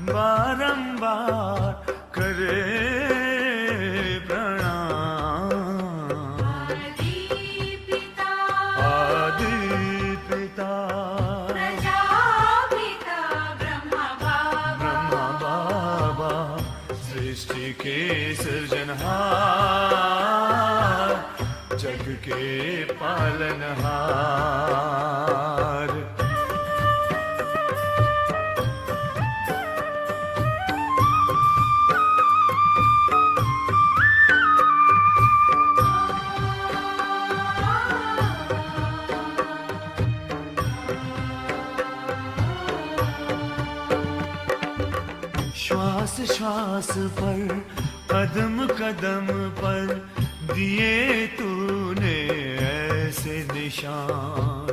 बारंबार करे प्रणाम। आदि पिता प्रजापिता ब्रह्मा बाबा, सृष्टि के सृजनहार, जग के पालनहार। श्वास श्वास पर, कदम कदम पर दिए तूने ऐसे निशान।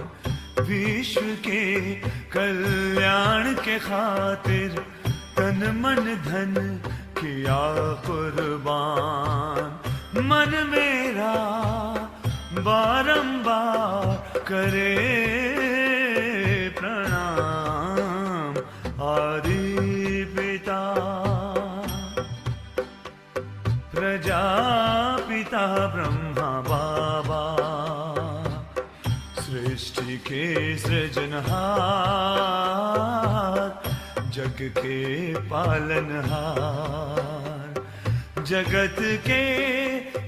विश्व के कल्याण के खातिर तन मन धन किया कुर्बान। मन मेरा बारंबार करे प्रणाम। आदि पिता प्रजापिता ब्रह्मा बाबा, सृष्टि के सृजनहार, जग के पालनहार, जगत के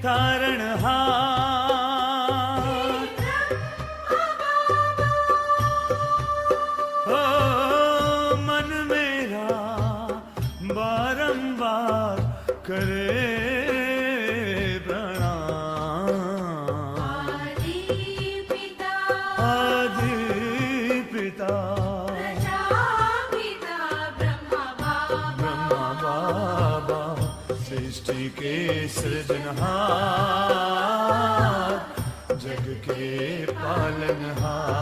तारणहार। ओ मन मेरा बारंबार करे प्रणाम। आदि पिता प्रजापिता ब्रह्मा बाबा, सृष्टि के सृजनहार, जग के पालनहार।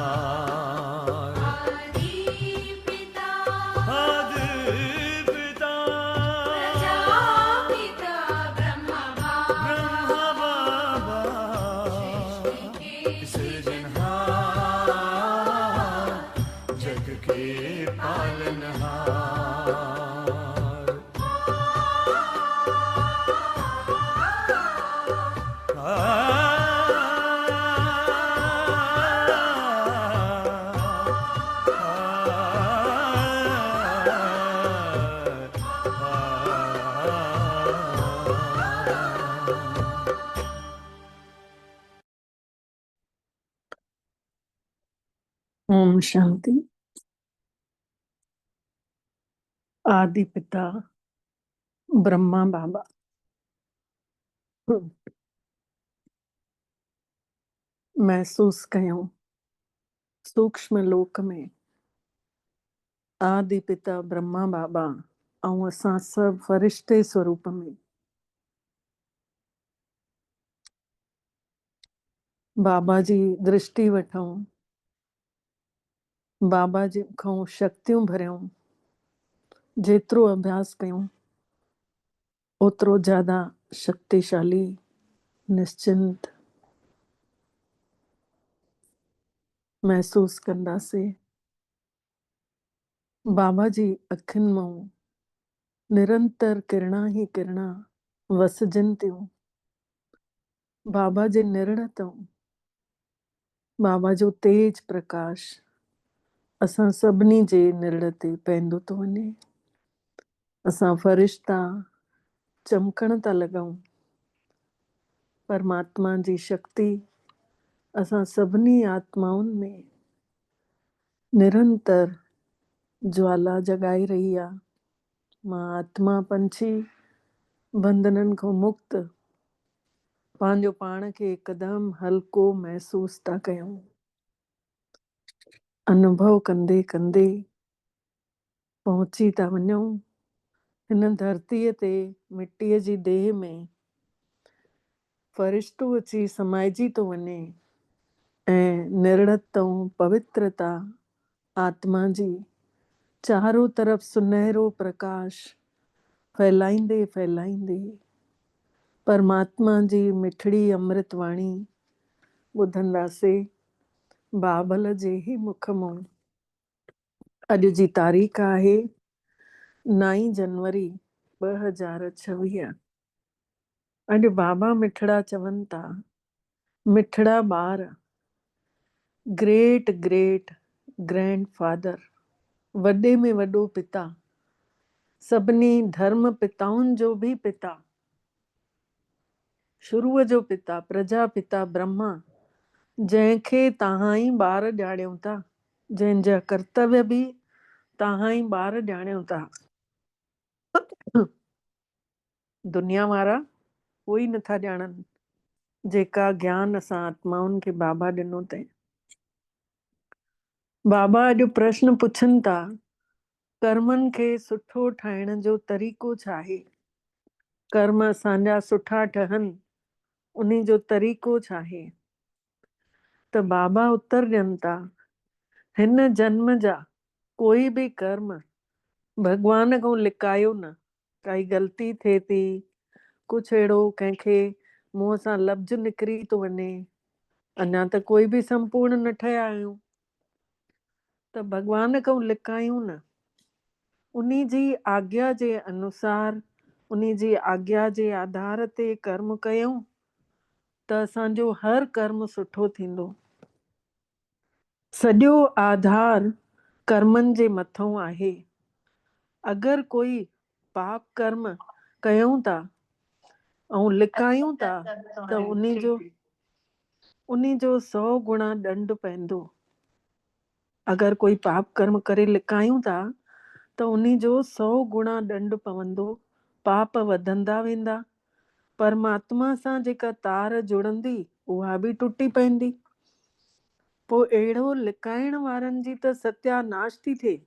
आदि पिता प्रजापिता ब्रह्मा बाबा, सृजनहार, जग के पालनहार। ओम शांति। आदि पिता ब्रह्मा बाबा, महसूस कयूं सूक्ष्म लोक में आदि पिता ब्रह्मा बाबा ऐं असां सभु फरिश्ते स्वरूप में बाबा जी दृष्टि वठूं, बाबा जी खां शक्तियूं भरियूं। जेतिरो अभ्यास कयूं ओतिरो ज्यादा शक्तिशाली, निश्चिंत महसूस कंदासीं। बाबा जी अखियुनि मां निरंतर किरणा ही किरणा वसजनि थियूं। बाबा जे निर्णय तां बाबा जो तेज प्रकाश असां सभिनी जे निर्णय ते पवंदो थो वञे। असां फरिश्ता चमकण था लॻूं। परमात्मा जी शक्ति असां सभिनी आत्माउनि में निरंतर ज्वाला जगाए रही आहे। मां आत्मा पंछी बंधननि खां मुक्त पंहिंजो पाण खे हिकदमि हल्को महसूस था कयूं। अनुभव कंदे कंदे पहुची था वञूं हिन धरतीअ ते मिटीअ जी देह में। फरिश्तो अची समाइजी थो वञे ऐं निर्णय पवित्रता आत्मा जी चारों तरफ सुनहरो प्रकाश फैलाईंदे फैलाईंदे परमात्मा जी मिठड़ी अमृत वाणी ॿुधंदासीं। बाबल जे ही मुख मां। अॼु जी तारीख़ आहे 9 जनवरी 2026। अॼु बाबा मिठड़ा चवनि था, मिठड़ा ॿार, ग्रेट ग्रेट ग्रैंड फादर, वॾे में वॾो पिता, सभिनी धर्म पिताउनि जो बि पिता, शुरूअ जो पिता, प्रजापिता ब्रह्मा, जंहिंखे तव्हां ई ॿार ॼाणियो था, जंहिंजा कर्तव्य बि तव्हां ई ॿार ॼाणियो था। दुनिया वारा कोई नथा ॼाणनि जेका ज्ञान असां आत्माउनि खे बाबा ॾिनो अथई। बाबा अॼु प्रश्न पुछनि था, कर्मनि खे सुठो ठाहिण जो तरीक़ो छा आहे? कर्म असांजा सुठा ठहनि उन जो तरीक़ो छा आहे? त बाबा उत्तर ॾियनि था, हिन जन्म जा कोई बि कर्म भॻवान खां लिकायो न। काई ग़लती थिए थी, कुझु अहिड़ो कंहिंखे मुंहं सां लफ़्ज़ निकिरी थो वञे, अञा त कोई बि संपूर्ण न ठहिया आहियूं, त भॻवान खां लिकायूं न। उन्ही जी आज्ञा जे अनुसार, उन्ही जी आज्ञा जे आधार ते कर्म कयूं त असांजो हर कर्म सुठो थींदो। सॼो आधार कर्मनि जे मथां आहे। अगरि कोई पाप कर्म कयूं था ऐं लिकायूं था त उन्ही जो 100 गुणा दंड पवंदो। अगरि कोई पाप कर्म करे लिकायूं था त उन्ही जो 100 गुणा दंड पवंदो, पाप वधंदा वेंदा, परमात्मा सां जेका तार जुड़ंदी उहा बि टुटी पवंदी। पोइ अहिड़ो लिकाइण वारनि जी त सत्यानाश थी थिए।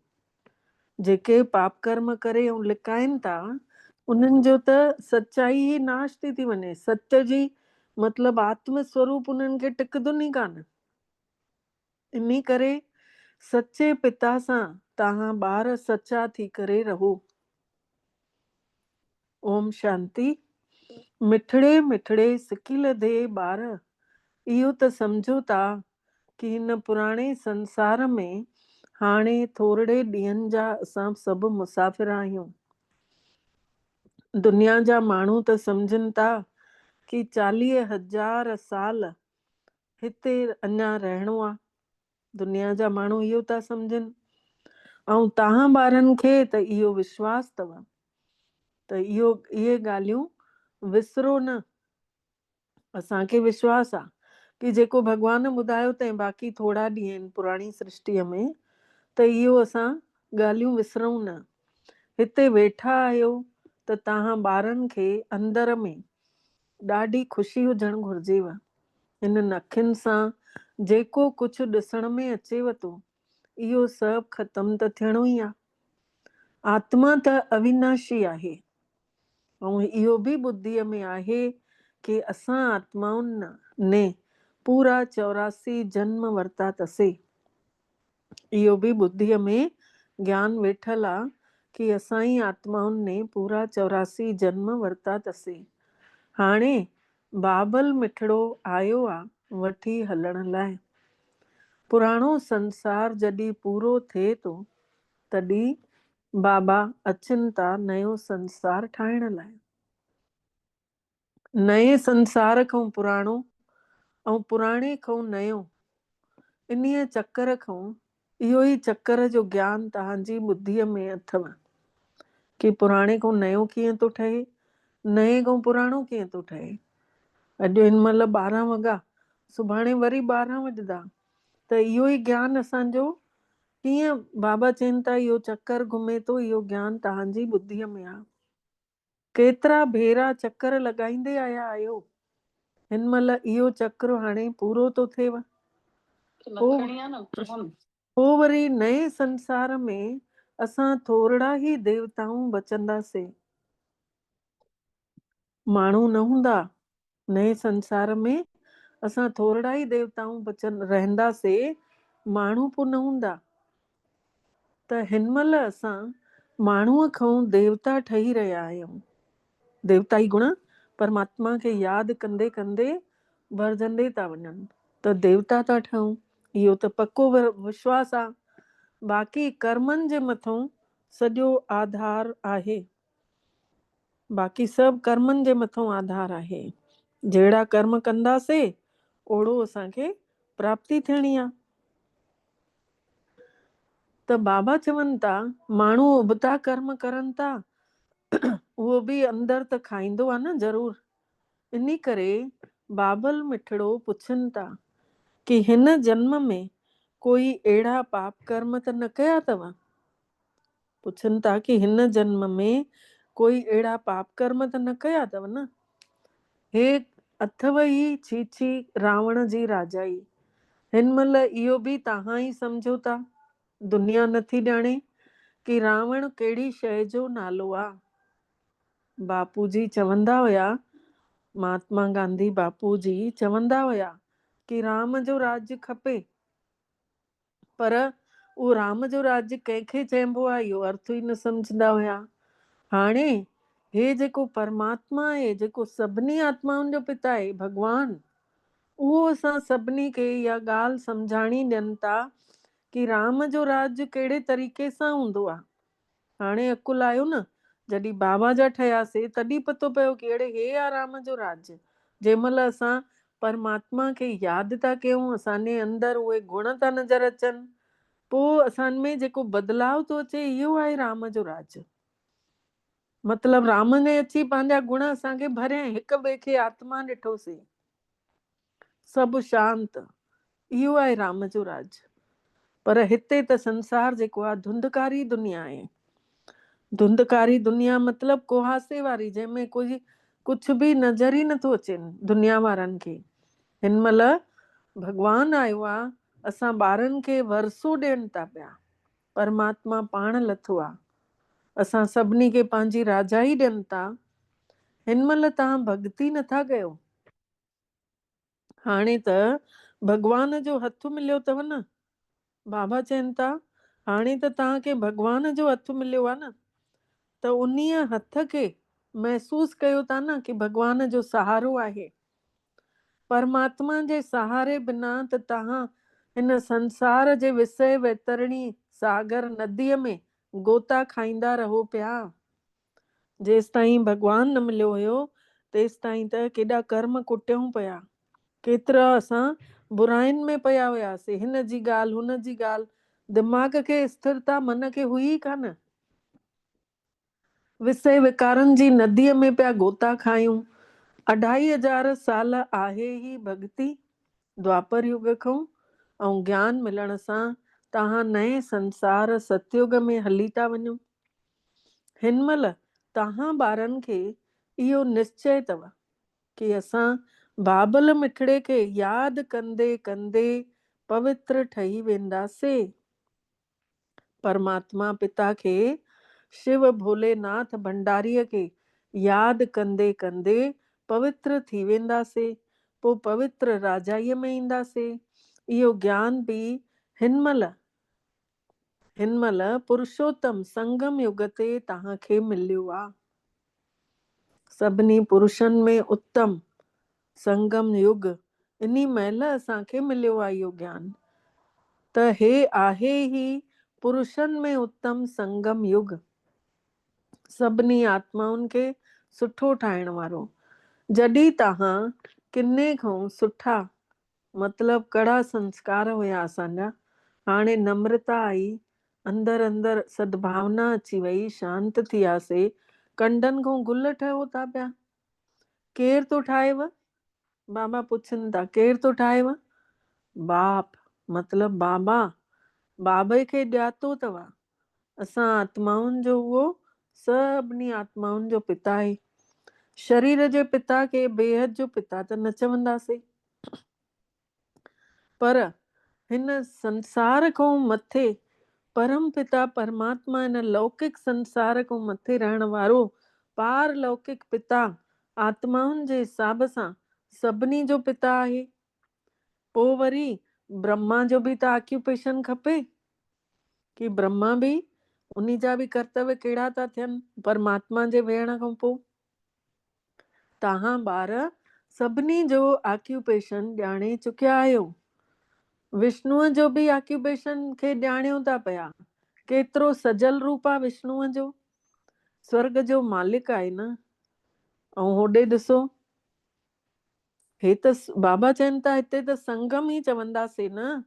जेके पाप कर्म करे ऐं लिकाइनि था उन्हनि जो त सच्चाई ई नाश थी वञे। सत्य जी मतिलबु आत्म स्वरूप उन्हनि खे टिकंदो ई कान। इन करे सचे पिता सां तव्हां ॿार सचा थी करे रहो। ओम शांति। मिठड़े मिठड़े सिकील दे ॿार, इहो त सम्झो था कि हिन पुराणे संसार में हाणे थोरड़े ॾींहंनि जा असां सभु मुसाफ़िर आहियूं। दुनिया जा माण्हू त सम्झनि था कि 40,000 साल हिते अञा रहणो आहे। दुनिया जा माण्हू इहो था सम्झनि, ऐं तव्हां ॿारनि खे त इहो विश्वास अथव त इहे ॻाल्हियूं विसरो न। असांखे विश्वास आहे कि जेको भॻवान ॿुधायो अथई, बाक़ी थोरा ॾींहं आहिनि पुराणी सृष्टिअ में, त इहो असां ॻाल्हियूं विसरूं न। हिते वेठा आहियो त तव्हां ॿारनि खे अंदर में ॾाढी ख़ुशी हुजणु घुरिजेव। हिननि अखियुनि सां जेको कुझु ॾिसण में अचेव थो इहो सभु ख़तम त थियणो ई आहे। आत्मा त अविनाशी आहे ऐं इहो बि ॿुद्धीअ में आहे कि असां आत्माउनि ने पूरा 84 जन्म वरिता अथसीं। इहो बि ॿुद्धीअ में ज्ञान वेठल आहे कि असां ई आत्माउनि ने पूरा 84 जन्म वरिता अथसीं। हाणे बाबल मिठड़ो आयो आहे वठी हलण लाइ। पुराणो संसार जॾहिं पूरो थिए थो तॾहिं बाबा अचनि था नयो संसार ठाहिण लाइ। नए संसार खां पुराणो ऐं पुराणे खां नयो, इन्हीअ चक्कर खां इहो ई चक्कर जो ज्ञान तव्हांजी ॿुद्धीअ में अथव कि पुराणे खां नयो कीअं थो ठहे, नए खां पुराणो कीअं थो ठहे। अॼु हिन महिल 12 वॻा, सुभाणे वरी 12 वॼंदा, त इहो ई ज्ञान असांजो कीअं बाबा चवनि था इहो चक्कर घुमे थो, इहो ज्ञान तव्हांजी ॿुद्धीअ में आहे। केतिरा भेरा चक्कर लॻाईंदे आया आहियो, हिन महिल इहो चक्र हाणे पूरो थो थिएव। पोइ वरी नए संसार में असां थोरड़ा ई देवताऊं बचंदासीं, माण्हू न हूंदा। नए संसार में असां थोरड़ा ई देवताऊं रहंदासीं, माण्हू पोइ न हूंदा। त हिन महिल असां माण्हूअ खां देवता ठही रहिया आहियूं। देवताई गुण परमात्मा खे यादि कंदे कंदे वरजंदे था वञनि त देवता था ठहूं। इहो त पक्को विश्वास आहे। बाक़ी कर्मनि जे मथां सॼो आधार आहे। बाक़ी सभु कर्मनि जे मथां आधार आहे। जहिड़ा कर्म कंदासीं ओड़ो असांखे प्राप्ति थियणी आहे। त बाबा चवनि था माण्हू उबता कर्म करनि था उहो बि अंदरि त खाईंदो आहे न ज़रूर। इन करे बाबल मिठड़ो पुछनि था कि हिन जन्म में कोई अहिड़ा पाप कर्म त न कया अथव। पुछनि था कि हिन जन्म में कोई अहिड़ा पाप कर्म त न कया अथव न। हे अथव ई छीछी रावण जी राजाई। हिन महिल इहो बि तव्हां ई सम्झो था, दुनिया नथी ॼाणे कि रावण कहिड़ी शइ जो नालो आहे। बापू जी चवंदा हुया, महात्मा गांधी बापू जी चवंदा हुया कि राम जो राज्य खपे, पर उहो राम जो राज्य कंहिंखे चइबो आहे इहो अर्थ ई न सम्झंदा हुया। हाणे हे जेको परमात्मा आहे, जेको सभिनी आत्माउनि जो पिता आहे, भगवान, उहो असां सभिनी खे इहा ॻाल्हि सम्झाणी ॾियनि था कि राम जो राज्य कहिड़े तरीक़े सां हूंदो आहे। हाणे अकुल आयो न, जॾहिं बाबा जा ठहियासीं तॾहिं पतो पियो कि अड़े हे आहे राम जो राज्य। जंहिं महिल असां परमात्मा खे यादि था कयूं, असांजे अंदरि उहे गुण था नज़र अचनि, पोइ असां में जेको बदिलाव थो अचे इहो आहे राम जो राज्य। मतिलबु राम ने अची पंहिंजा गुण असांखे भरिया, हिक ॿिए खे आत्मा ॾिठोसीं, सभु शांत, इहो आहे राम जो राज्य। पर हिते त संसार जेको आहे धुंधकारी दुनिया आहे। धुंधकारी दुनिया मतिलबु कुहासे वारी, जंहिंमें कोई कुझु बि नज़र ई नथो अचे दुनिया वारनि खे। हिन महिल भगवान आयो आहे, असां ॿारनि खे वरसो ॾियनि था पिया। परमात्मा पाण लथो आहे, असां सभिनी खे पंहिंजी राजाई ॾियनि था। हिन महिल तव्हां भक्ति नथा कयो। हाणे त भगवान जो हथ मिलियो अथव न। बाबा चवनि था हाणे त तव्हांखे भगवान जो हथ मिलियो आहे न, त उन्हीअ हथ खे महसूस कयो था न कि भगवान जो सहारो आहे। परमात्मा जे सहारे बिना त तव्हां हिन संसार जे विषय वैतरणी सागर नदीअ में गोता खाईंदा रहो पिया। जेसि ताईं भगवान न मिलियो हुयो तेसि ताईं त केॾा कर्म कुटियूं पिया, केतिरा असां बुराइनि में पिया हुयासीं, हिन जी ॻाल्हि हुन जी ॻाल्हि, दिमाग़ खे स्थिरता मन खे हुई कान। विषय विकारनि जी नदीअ में पिया गोता खायूं। 2500 साल आहे ही भक्ति द्वापर युग खां, ऐं ज्ञान मिलण सां तव्हां नए संसार सतयुग में हली था वञो। हिन महिल तव्हां ॿारनि खे इहो निश्चय अथव कि असां बाबल मिठड़े खे यादि कंदे कंदे पवित्र ठही वेंदासीं। परमात्मा पिता खे, शिव भोलेनाथ भंडारीअ खे यादि कंदे कंदे पवित्र थी वेंदासीं, पोइ पवित्र राजाईअ में ईंदासीं। इहो ज्ञान बि हिन महिल पुरुषोत्तम संगम युग ते तव्हांखे मिलियो आहे। सभिनी पुरुषनि में उत्तम संगम युग इन महिल असांखे मिलियो आहे इहो ज्ञान। त हे आहे ही पुरुषनि में उत्तम संगम युग, सभिनी आत्माउनि खे सुठो ठाहिण वारो। जॾहिं तव्हां किने खां सुठा, मतिलबु कड़ा संस्कार हुया असांजा, हाणे नम्रता आई, अंदरि अंदरि सद्भावना अची वई, शांत थियासीं, कंडनि खां गुल ठहियो था पिया। केरु थो ठाहेव? बाबा पुछनि था केरु थो ठाहेव? बाप, मतिलबु बाबा, बाबे खे ॼातो अथव। असां आत्माउनि जो उहो सभिनी आत्माउनि जो पिता आहे। शरीर जे पिता खे बेहद जो पिता त न चवंदासीं, पर हिन संसार खां मथे परम पिता परमात्मा, हिन लौकिक संसार खां मथे रहण वारो पारलौकिक पिता आत्माउनि जे हिसाब सां सभिनी जो पिता आहे। पोइ वरी ब्रह्मा जो बि त ऑक्यूपेशन खपे कि ब्रह्मा बि उन्ही जा बि कर्तव्य कहिड़ा था थियनि परमात्मा जे वेहण खां पोइ। तव्हां ॿार सभिनी जो ऑक्यूपेशन ॼाणे चुकिया आहियो। विष्णुअ जो बि ऑक्यूपेशन खे ॼाणियो था पिया केतिरो सजल रूप आहे विष्णुअ जो, स्वर्ग जो मालिक आहे न। ऐं होॾे ॾिसो, हे त बाबा चवनि था हिते त संगम ई चवंदासीं न,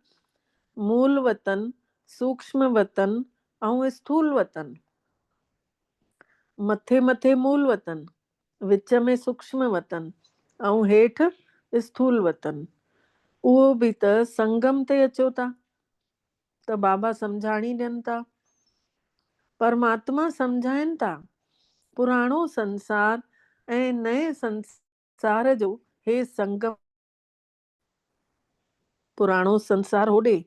मूल वतन, सूक्ष्म वतन ऐं स्थूल वतन। मथे मथे मूल वतन, विच में सूक्ष्म वतन ऐं हेठि स्थूल वतन। उहो बि त संगम ते अचो था। त बाबा सम्झाणी ॾियनि था, परमात्मा सम्झाइनि था, पुराणो संसार ऐं नए संसार जो हे संगम। पुराणो संसार होॾे,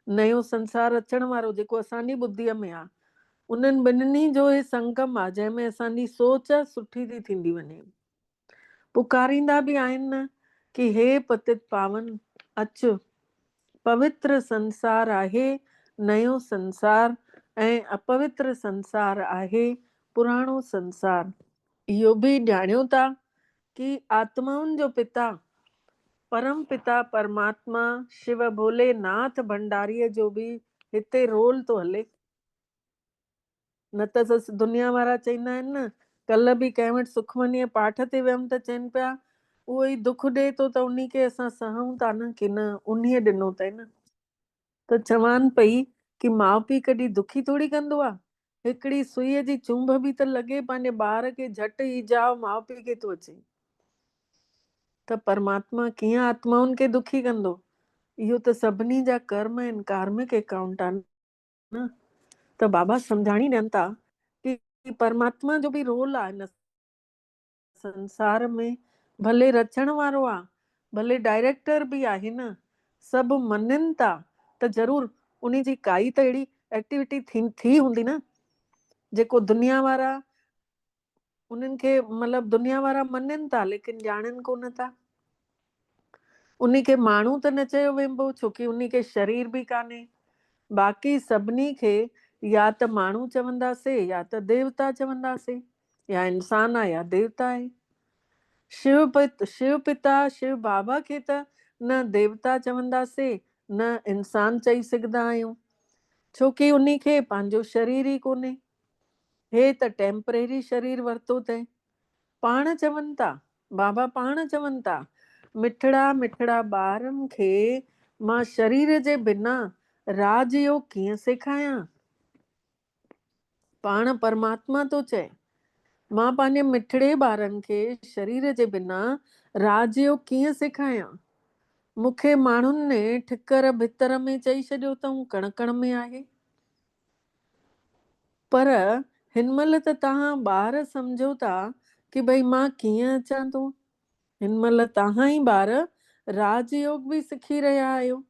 नयो संसार अचण वारो जेको असांजी ॿुद्धीअ में आहे, उन्हनि ॿिन्हिनि जो हे संगम आहे, जंहिंमें असांजी सोच सुठी थी थींदी वञे। पुकारींदा बि आहिनि न कि हे पतित पावन अचु, पवित्र संसार आहे नयो संसार ऐं अपवित्र संसार आहे पुराणो संसार। इहो बि ॼाणियो था कि आत्माउनि जो पिता परम पिता परमात्मा शिव भोलेनाथ भंडारीअ जो बि हिते रोल थो हले। न त दुनिया वारा चवंदा आहिनि न, कल्ह बि कंहिं वटि सुखमनीअ पाठ ते वियमि त चवनि पिया उहो ई दुख ॾिए थो त उन्ही खे असां सहूं था न, कि न उन्हीअ ॾिनो अथई न। त चवान पई कि माउ पीउ कॾहिं दुखी थोड़ी कंदो आहे। हिकिड़ी सुईअ जी चुंभ बि त लॻे पंहिंजे ॿार खे झटि ई जाओ माउ पीउ खे थो अचे। त परमात्मा कीअं आत्माउनि खे दुखी कंदो? इहो त सभिनी जा कर्म आहिनि, कार्मिक अकाउंट आहे न। त बाबा सम्झाणी ॾियनि था कि परमात्मा जो बि रोल आहे हिन संसार में। भले रचण वारो आहे, भले डायरेक्टर बि आहे न, सभु मञनि था त ज़रूर उन जी काई त अहिड़ी एक्टिविटी थी हूंदी न जेको दुनिया वारा उन्हनि खे मतिलबु दुनिया वारा मञनि था लेकिन ॼाणनि कोन था। उन खे माण्हू त न चयो वेंबो, छोकी उन खे शरीर बि कान्हे। बाक़ी सभिनी खे या त माण्हू चवंदासीं या त देवता चवंदासीं, या इंसान आहे या देवता आहे। शिव पिता शिव बाबा खे त न देवता चवंदासीं न इंसान चई सघंदा आहियूं, छोकी उन खे पंहिंजो शरीर ई कोन्हे। हे त टेम्परेरी शरीर वरितो अथई। पाण चवनि था, बाबा पाण चवनि था, मिठड़ा मिठड़ा ॿारनि खे मां शरीर जे बिना राजयोग कीअं सेखारियां। पाण परमात्मा थो चए, मां पंहिंजे मिठड़े ॿारनि खे शरीर जे बिना राजयोग कीअं सेखारियां। मूंखे माण्हुनि ने ठिकर भितर में चई छॾियो अथऊं, कण कण में आहे। पर हिन महिल त तव्हां ॿार सम्झो था कि भई मां कीअं अचां थो। हिन महिल तव्हां ई ॿार राजयोग बि सिखी रहिया आहियो।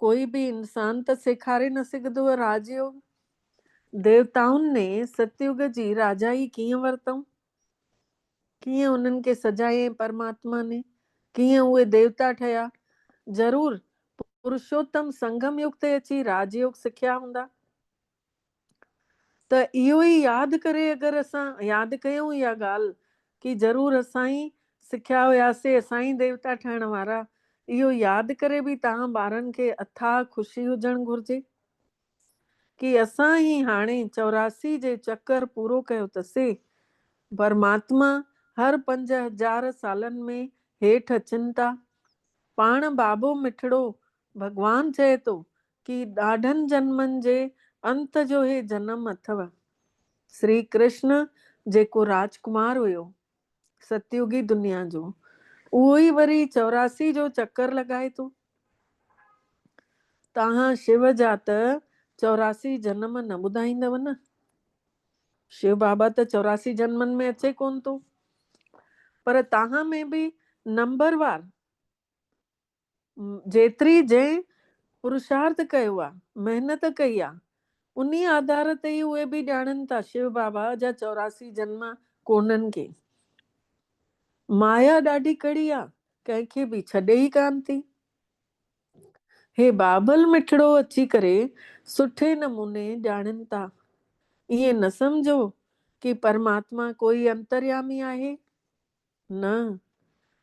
कोई बि इंसान त सेखारे न सघंदो आहे राजयोग। देवताउनि ने सतयुग जी राजाई कीअं वरितऊं, कीअं उन्हनि खे सजाए परमात्मा ने, कीअं उहे देवता ठहिया। ज़रूर पुरुषोत्तम संगम युग ते अची राजयोग सिखिया हूंदा। त इहो ई यादि करे अगरि असां यादि कयूं इहा ॻाल्हि कि ज़रूर असां ई सिखिया हुआसीं, असां ई देवता ठहिण वारा, इहो यादि करे बि तव्हां ॿारनि खे अथाह ख़ुशी हुजणु घुरिजे कि असां ई हाणे 84 जे चक्कर पूरो कयो अथसीं। परमात्मा हर 5000 सालनि में हेठि अचनि था। पाण बाबो मिठड़ो भॻवान चए थो कि ॾाढनि जन्मनि जे अंत जो हे जनम अथव। श्री कृष्ण जेको राजकुमार हुयो सतयुगी दुनिया जो, उहो ई वरी 84 जो चक्कर लॻाए थो। तव्हां शिव जा त 84 जन्म न ॿुधाईंदव न। शिव बाबा त 84 जन्मनि में अचे कोन थो, पर तव्हां में बि नंबरवार जेतिरी जंहिं पुरुषार्थ कयो आहे, महिनत कई आहे, उन आधार ते ई उहे बि ॼाणनि था शिव बाबा जा 84 जन्म कोन्हनि के। माया ॾाढी कड़ी आहे, कंहिंखे बि छॾे ई कान थी। हे बाबल मिठड़ो अची करे सुठे नमूने ॼाणनि था। ईअं न सम्झो कि परमात्मा कोई अंतर्यामी आहे, न,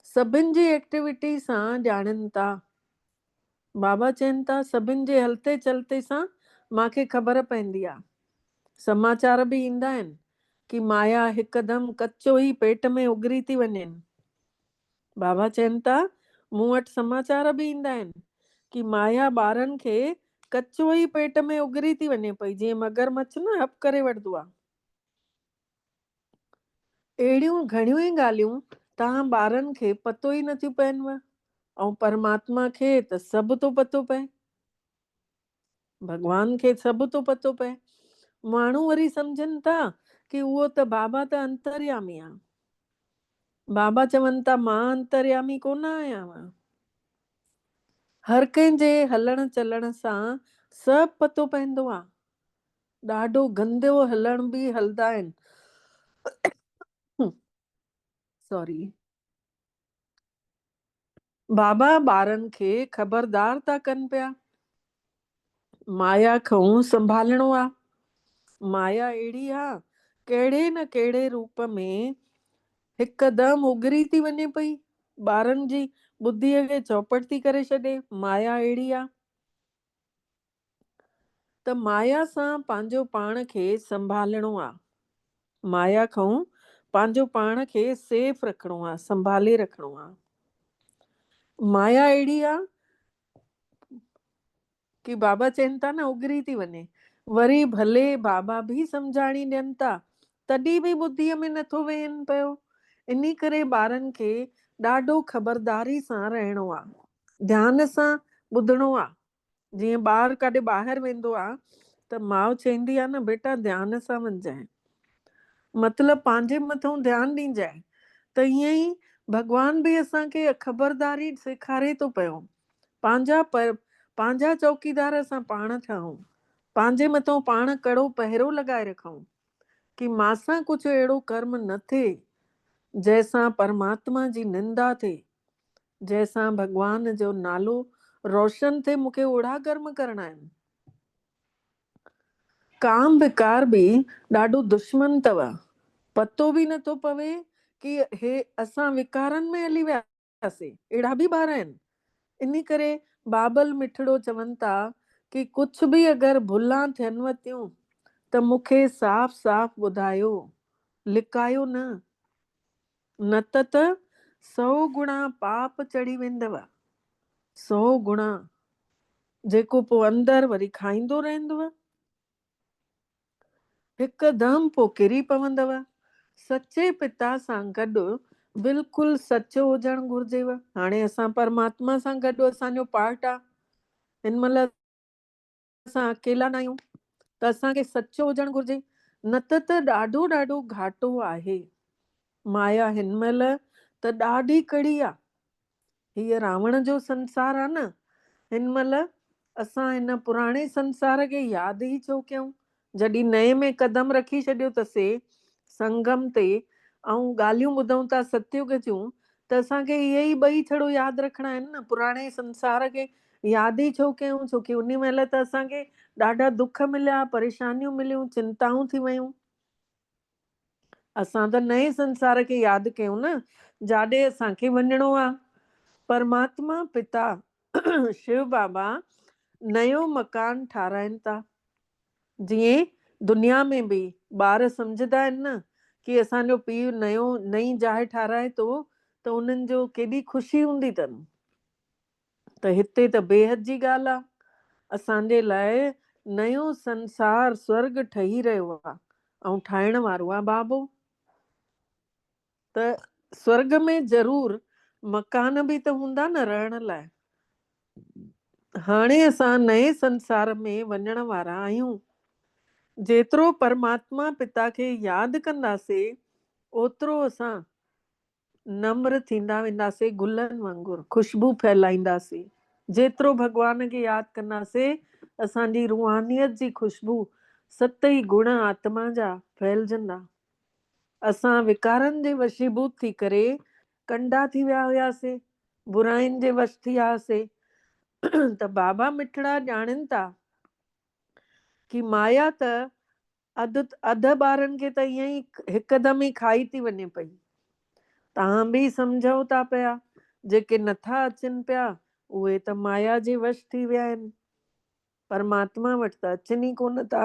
सभिनि जी एक्टिविटी सां ॼाणनि था। बाबा चवनि था सभिनि जे हलते चलते सां मांखे ख़बर पवंदी आहे, समाचार बि ईंदा आहिनि कि माया हिकदमि कचो ई पेट में उगरी थी वञे। बाबा चवनि था, मूं वटि समाचार बि ईंदा आहिनि कि माया ॿारनि खे कचो ई पेट में उगरी थी वञे पई, जीअं मगरमच्छ न हप करे वठंदो आहे। अहिड़ियूं घणियूं ई ॻाल्हियूं तव्हां ॿारनि खे पतो ई नथियूं पवनव, ऐं परमात्मा खे त सभु थो पतो पए, भॻवान खे सभु थो पतो पए। माण्हू वरी सम्झनि था कि उहो त बाबा त अंतर्यामी आहे। बाबा चवनि था, मां अंतर्यामी कोन आहियां। हर कंहिंजे हलण चलण सां सभु पतो पवंदो आहे। ॾाढो गंदो हलण बि हलंदा आहिनि। सॉरी। बाबा ॿारनि खे ख़बरदार था कनि पिया, माया खां संभालणो आहे। माया अहिड़ी आहे, कहिड़े न कहिड़े रूप में हिकदमि उगरी थी वञे पई, ॿारनि जी बुद्धीअ खे चौपट थी करे छॾे। माया अहिड़ी आहे त माया सां पंहिंजो पाण खे संभालणो आहे। माया खां पंहिंजो पाण खे सेफ रखणो आहे, संभाले रखणो आहे। माया अहिड़ी आहे कि बाबा चवनि था न उगरी थी वञे, वरी भले बाबा बि सम्झाणी ॾियनि था, तॾहिं बि ॿुद्धीअ में नथो वेहनि पियो। इन करे ॿारनि खे ॾाढो ख़बरदारी सां रहणो आहे, ध्यान सां ॿुधणो आहे। जीअं ॿार काॾे ॿाहिरि वेंदो आहे त माउ चवंदी आहे न, बेटा ध्यान सां वञजांइ, मतिलबु पंहिंजे मथां ध्यानु ॾींजांइ। त ईअं ई भॻवान बि असांखे ख़बरदारी सेखारे थो पियो। पंहिंजा चौकीदार असां पाण थियूं, पंहिंजे मथां पाण कड़ो पहिरो लॻाए रखूं कि मासां कुझु अहिड़ो कर्म न थिए जंहिंसां परमात्मा जी निंदा थिए, जंहिंसां भॻवान जो नालो रोशन थिए। मूंखे ओड़ा कर्म करणा आहिनि। काम विकार बि ॾाढो दुश्मन अथव, पतो बि नथो पवे कि हे असां विकारनि में हली वियासीं। अहिड़ा बि ॿार आहिनि। इन करे बाबल मिठड़ो चवनि था कि कुझु बि अगरि भुलां थियनव थियूं त मूंखे साफ़ साफ़ ॿुधायो, लिकायो न त 100 गुणा पाप चढ़ी वेंदव। 100 गुणा, जेको पोइ अंदरि वरी खाईंदो रहंदव, हिकदमि पोइ किरी पवंदव। सचे पिता सां गॾु बिल्कुलु सचो हुजणु घुर्जेव। हाणे असां परमात्मा सां गॾु असांजो पार्ट आहे, हिन महिल असां अकेला न आहियूं, त असांखे सचो हुजणु घुर्जे, न त ॾाढो ॾाढो घाटो आहे। माया हिन महिल त ॾाढी कड़ी आहे। हीअ रावण जो संसार आहे न, हिन महिल असां हिन पुराणे संसार खे यादि ई छो कयूं, जॾहिं नए में कदम रखी छॾियो अथसीं संगम ते, ऐं ॻाल्हियूं ॿुधूं था सतयुग जूं, त असांखे इहे ई ॿई छड़ो यादि रखणा आहिनि न। पुराणे संसार खे यादि ई छो कयूं, छोकी उन महिल त असांखे ॾाढा दुख मिलिया, परेशानियूं मिलियूं, चिंताऊं थी वियूं। असां त नए संसार खे यादि कयूं न, जाॾे असांखे वञिणो आहे। परमात्मा पिता शिव बाबा नयो मकान ठाराइनि था। जीअं दुनिया में बि ॿार सम्झंदा आहिनि न कि असांजो पीउ नई जाइ ठाराए थो त उन्हनि जो केॾी ख़ुशी हूंदी अथनि। त हिते त बेहद जी ॻाल्हि आहे। असांजे लाइ नयो संसार स्वर्ग ठही रहियो आहे, ऐं ठाहिण वारो आहे बाबो। त स्वर्ग में ज़रूर मकान बि त हूंदा न रहण लाइ। हाणे असां नए संसार में वञण वारा आहियूं। जेतिरो परमात्मा पिता खे यादि कंदासीं, ओतिरो असां नम्र थींदा वेंदासीं, गुलनि वांगुरु ख़ुशबू फैलाईंदासीं। जेतिरो भॻवान खे यादि कंदासीं, असांजी रूहानियत जी ख़ुशबू 7 गुण आत्मा जा फैलजंदा। असां विकारनि जे वशीभूत थी करे कंडा थी विया हुआसीं, बुराइनि जे वश थी वियासीं। त बाबा मिठड़ा ॼाणनि था कि माया त अध ॿारनि खे त ईअं ई हिकदमि ई खाई थी वञे पई। तव्हां बि सम्झो था पिया, जेके नथा अचनि पिया उहे त माया जे वश थी विया आहिनि। परमात्मा वटि त अचनि ई कोन था।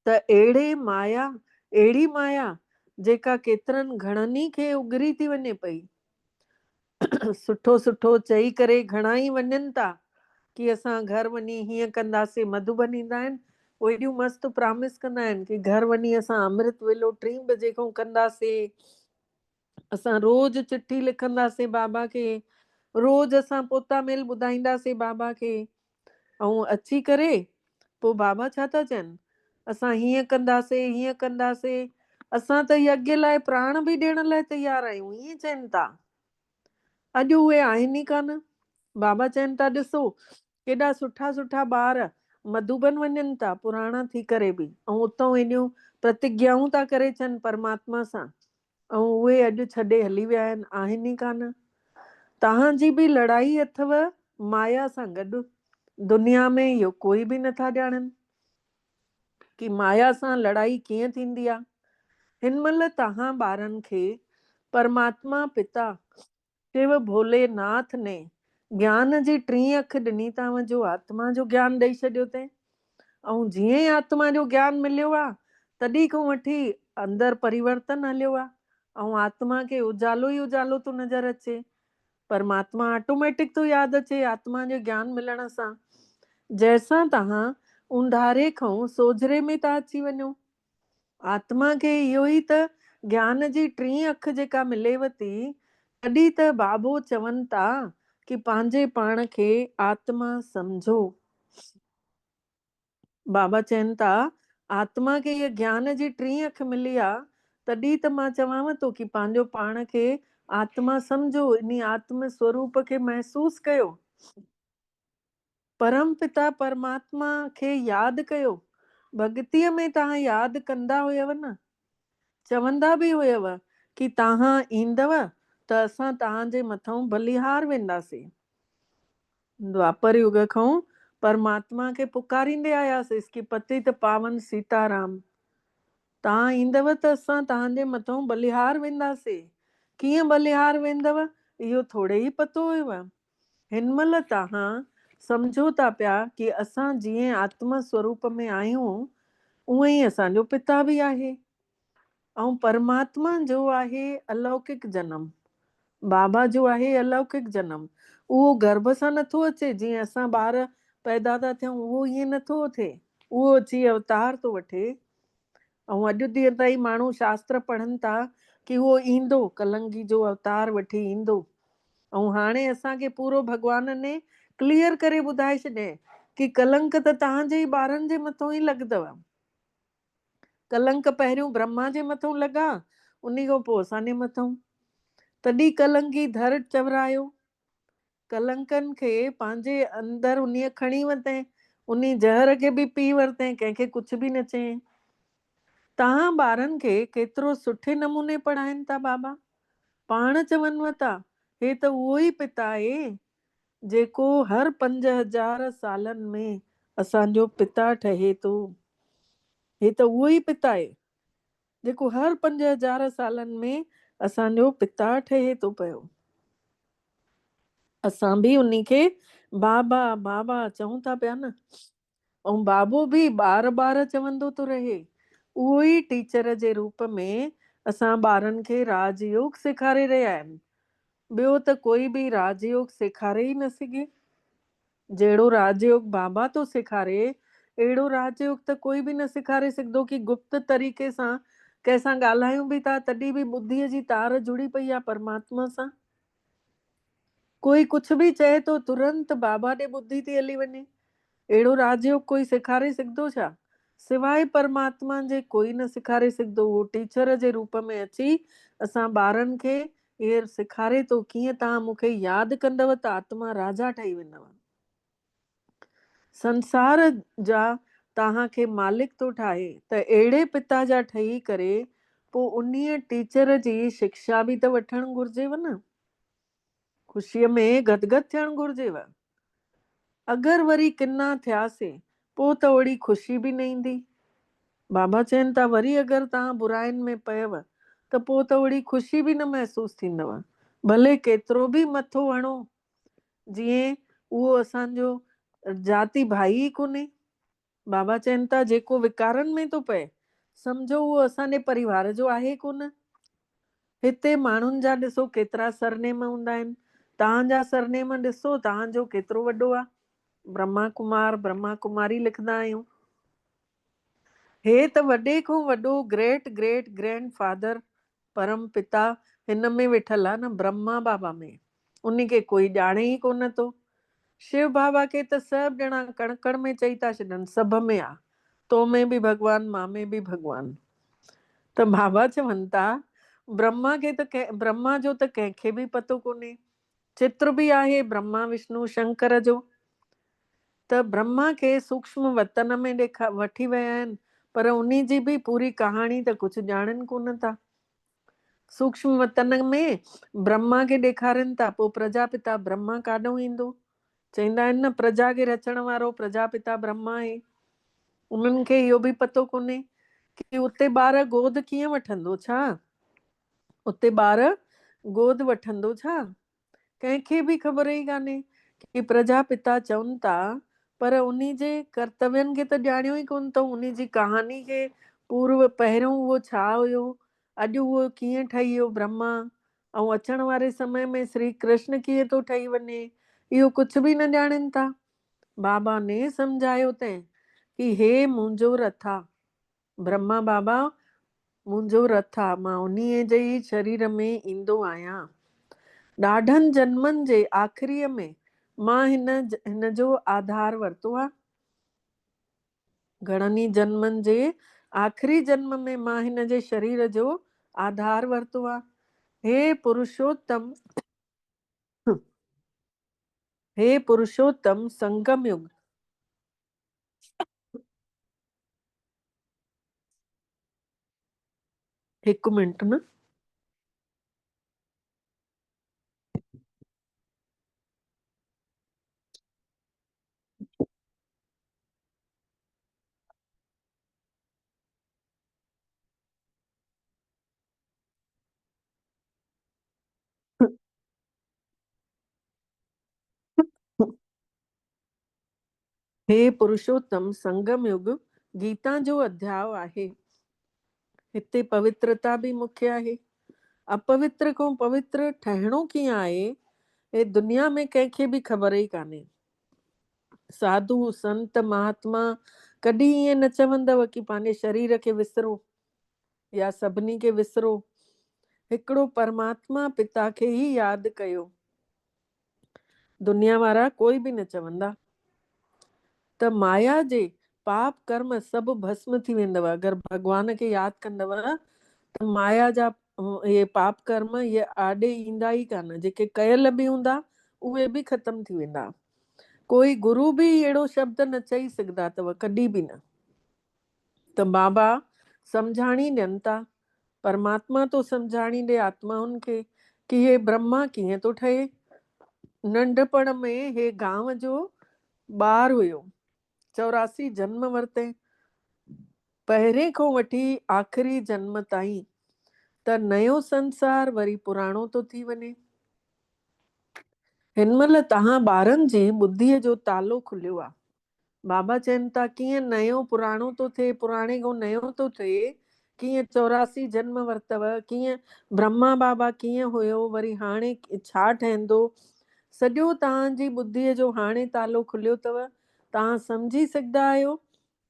त अहिड़ी माया जेका केतिरनि घणनि खे उगरी थी वञे पई। सुठो सुठो चई करे घणा ई वञनि था कि असां घर वञी हीअं कंदासीं। मधुबन ईंदा आहिनि, उहे एॾियूं मस्तु प्रॉमिस कंदा आहिनि कि घर वञी असां अमृत वेलो 3 बजे खां कंदासीं, असां रोज़ चिठी लिखंदासीं बाबा खे, रोज़ असां पोता मेल ॿुधाईंदासीं बाबा खे। ऐं अची करे पोइ बाबा छा था चवनि, असां हीअं कंदासीं हीअं कंदासीं, असां त यज्ञ लाइ प्राण बि ॾियण लाइ तयार आहियूं, ईअं चवनि था। अॼु उहे आहिनि ई कान। बाबा चवनि था ॾिसो केॾा सुठा सुठा ॿार मधुबन वञनि था पुराणा थी करे बि, ऐं उतां एॾियूं प्रतिज्ञाऊं था करे अचनि परमात्मा सां, ऐं उहे अॼु छॾे हली विया आहिनि ई कान। तव्हांजी बि लड़ाई अथव माया सां गॾु। दुनिया में इहो कोई बि नथा ॼाणनि कि माया सां लड़ाई कीअं थींदी आहे। हिन महिल तव्हां ॿारनि खे परमात्मा पिता शिव भोलेनाथ ने ज्ञान जी 3 अख ॾिनी तव्हांजो आत्मा जो ज्ञान ॾेई छॾियो अथई। ऐं जीअं ई आत्मा जो ज्ञान मिलियो आहे तॾहिं खां वठी अंदरि परिवर्तन हलियो आहे, ऐं आत्मा खे उजालो ई उजालो थो नज़र अचे। परमात्मा ऑटोमेटिक थो यादि अचे आत्मा जो ज्ञान मिलण सां। जंहिंसां तव्हां उंधारे खां सोझरे में था अची वञो। आत्मा खे इहो ई त ज्ञान जी 3 अख जेका मिलेव थी, तॾहिं त बाबो चवनि था कि पंहिंजे पाण खे आत्मा सम्झो। बाबा चवनि था आत्मा खे इहा ज्ञान जी 3 अख मिली आहे, तॾहिं त मां चवांव थो कि पंहिंजो पाण खे आत्मा सम्झो, इन आत्म स्वरूप खे महसूस कयो। परम पिता परमात्मा खे यादि कयो। भक्तीअ में तव्हां यादि कंदा हुयव न, चवंदा बि हुयव कि तव्हां ईंदव त असां तव्हांजे मथां बलिहार वेंदासीं। द्वापर युग खां परमात्मा खे पुकारींदे आयासीं कि पतित पावन सीताराम, तव्हां ईंदव त असां तव्हांजे मथां बलिहार वेंदासीं। कीअं बलिहार वेंदव इहो थोरे ई पतो हुयव। हिन महिल तव्हां सम्झो था पिया कि असां जीअं आत्म स्वरूप में आहियूं उअं ई असांजो पिता बि आहे। ऐं परमात्मा जो आहे अलौकिक जनम, बाबा जो आहे अलौकिक जनम। उहो गर्भ सां नथो अचे जीअं असां ॿार पैदा था थियूं, उहो ईअं नथो थिए, उहो अची अवतार थो वठे। ऐं अॼु ॾींहं ताईं माण्हू शास्त्र पढ़नि था कि उहो ईंदो कलंगी जो अवतार वठी ईंदो। ऐं हाणे असांखे पूरो भॻवान ने क्लियर करे ॿुधाए छॾियईं कि कलंक त तव्हांजे ई ॿारनि जे मथां ई लॻंदव। कलंक पहिरियों ब्रह्मा जे मथां लॻा, उन खां पोइ असांजे मथां। तॾहिं कलंगी धर चवरायो, कलंकनि खे पंहिंजे अंदरि उन खणी वरितईं, उन ज़हर खे बि पी वरितईं, कंहिंखे कुझु बि न चयईं। तव्हां ॿारनि खे केतिरो सुठे नमूने पढ़ाइनि था बाबा। पाण चवनिव था हे त उहो ई पिता आहे जेको हर 5000 सालनि में असांजो पिता ठहे थो। हे त उहो ई पिता आहे जेको हर 5000 सालनि में असांजो पिता ठहे थो पियो। असां बि उन खे बाबा बाबा चऊं था पिया न। ऐं बाबो बि बार बार चवंदो थो रहे। उहो ई टीचर जे रूप में असां ॿारनि खे राजयोग सेखारे रहिया आहिनि। ॿियो त कोई बि राजयोग सेखारे ई न सघे। जहिड़ो राजयोग बाबा थो सेखारे अहिड़ो राजयोग त कोई बि न सेखारे सघंदो कि गुप्त तरीक़े सां कंहिंसां ॻाल्हायूं बि था तॾहिं बि ॿुद्धीअ जी तार जुड़ी पई आहे परमात्मा सां। कोई कुझु बि चए थो तुरंत बाबा ॾे ॿुधी थी हली वञे। अहिड़ो राजयोग कोई सेखारे सघंदो छा? सिवाय परमात्मा जे कोई न सेखारे सघंदो। उहो टीचर जे रूप में अची असां ॿारनि खे इहे सेखारे थो कीअं तव्हां मूंखे यादि कंदव त आत्मा राजा ठही वेंदव। संसार जा तव्हांखे मालिक थो ठाहे त अहिड़े पिता जा ठही करे पोइ उन्हीअ टीचर जी शिक्षा बि त वठणु घुर्जेव न। ख़ुशीअ में गदगद थियणु घुर्जेव। अगरि वरी किना थियासीं पोइ त ओड़ी ख़ुशी बि न ईंदी। बाबा चवनि था वरी अगरि तव्हां बुराइनि में पयव त पोइ त ओड़ी ख़ुशी बि न महसूसु थींदव। भले केतिरो बि मथो हणो, जीअं उहो असांजो जाति भाई ई कोन्हे। बाबा चवनि था जेको विकारनि में थो पए सम्झो उहो असांजे परिवार जो आहे कोन। हिते माण्हुनि जा ॾिसो केतिरा सरनेम हूंदा आहिनि। तव्हांजा सरनेम ॾिसो तव्हांजो केतिरो वॾो आहे। ब्रह्मा कुमार ब्रह्मा कुमारी लिखंदा आहियूं। हे त वॾे खां वॾो ग्रेट ग्रेट ग्रैंड फादर परम पिता हिन में वेठल आहे न, ब्रह्मा बाबा में। उन खे कोई ॼाणे ई कोन थो। शिव बाबा खे त सभु ॼणा कण कण में चई था छॾनि, सभ में आहे। तो में बि भॻवानु, मां में बि भॻवानु। त बाबा चवनि था ब्रह्मा खे त ब्रह्मा जो त कंहिंखे बि पतो कोन्हे। चित्र बि आहे ब्रह्मा विष्णु शंकर जो। त ब्रह्मा खे सूक्ष्म वतन में वठी विया आहिनि, पर उन जी बि पूरी कहाणी त कुझु ॼाणनि कोन था। सूक्ष्म वतन में ब्रह्मा खे ॾेखारनि था, पोइ प्रजापिता ब्रह्मा काॾों ईंदो। चवंदा आहिनि न प्रजा खे रचण वारो प्रजापिता ब्रह्मा आहे। उन्हनि खे इहो बि पतो कोन्हे कि उते ॿार गोद कीअं वठंदो। छा उते ॿार गोद वठंदो छा? कंहिंखे बि ख़बर ई कान्हे कि प्रजापिता चवनि था, पर उन जे कर्तव्यनि खे त ॼाणियो ई कोन अथऊं। उन जी कहानी खे पूर्व पहिरियों उहो छा हुयो, अॼु उहो कीअं ठही वियो ब्रह्मा, ऐं अचण वारे समय में श्री कृष्ण कीअं थो ठही वञे, इहो कुझु बि न ॼाणनि था। बाबा ने सम्झायो अथई कि हे मुंहिंजो रथ आहे, ब्रह्मा बाबा मुंहिंजो रथ आहे, मां उन्हीअ जे ई शरीर में ईंदो आहियां। ॾाढनि जन्मनि जे आख़िरीअ में मां हिन जो आधार वरितो आहे। घणनि ई जन्मनि जे आख़िरी जन्म में मां हिन जे शरीर जो आधार वरितो आहे। हे पुरुषोत्तम हे पुरुषोत्तम संगम युग। हिकु मिंट न। हे पुरुषोत्तम संगम युग गीता जो अध्याय आहे। हिते पवित्रता बि मुख्य आहे। अपवित्र खां पवित्र ठहिणो कीअं आहे, हे दुनिया में कंहिंखे बि ख़बर ई कान्हे। साधु संत महात्मा कॾहिं ईअं न चवंदव कि पंहिंजे शरीर खे विसरो या सभिनी खे विसरो। हिकिड़ो परमात्मा पिता खे ई यादि कयो। दुनिया वारा कोई बि न चवंदा। त माया जे पाप कर्म सभु भस्म थी वेंदव अगरि भॻवान खे यादि कंदव। त माया जा ये पाप कर्म ये आॾे ईंदा ई कान। जेके कयल बि हूंदा उहे बि ख़तम थी वेंदा। कोई गुरु बि अहिड़ो शब्द न चई सघंदा अथव, कॾहिं बि न। त बाबा सम्झाणी ॾियनि था, परमात्मा तो सम्झाणी ॾे आत्माउनि खे कि हे ब्रह्मा कीअं थो ठहे। नंढपण में हे गांव जो ॿार हुयो, 84 जन्म वरिते, पहिरें खां वठी आख़िरी जन्म ताईं। त नयो संसार वरी पुराणो थो थी वञे। हिन महिल तव्हां ॿारनि जी ॿुद्धीअ जो तालो खुलियो आहे। बाबा चवनि था कीअं नयो पुराणो थो थिए, पुराणे खां नयो थो थिए, कीअं 84 जन्म वरितव, कीअं ब्रह्मा बाबा कीअं हुयो, वरी हाणे छा ठहंदो। सॼो तव्हांजी ॿुद्धीअ जो हाणे तालो खुलियो अथव। तव्हां सम्झी सघंदा आहियो।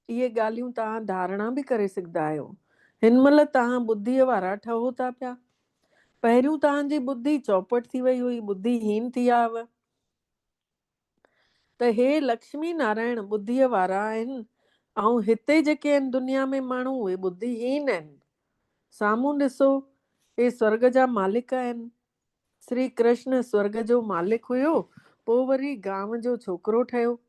इहे ॻाल्हियूं तव्हां धारणा बि करे सघंदा आहियो। हिन महिल तव्हां ॿुद्धीअ वारा ठहो था पिया। पहिरियों तव्हांजी ॿुधी चौपट थी वई हुई, ॿुद्धिहीन थी विया हुआ। त हे लक्ष्मी नारायण ॿुद्धीअ वारा आहिनि, ऐं हिते जेके आहिनि दुनिया में माण्हू उहे ॿुद्धिहीन आहिनि। साम्हूं ॾिसो, हे स्वर्ग जा मालिक आहिनि। श्री कृष्ण स्वर्ग जो मालिक हुयो, पोइ वरी गांव जो छोकिरो ठहियो।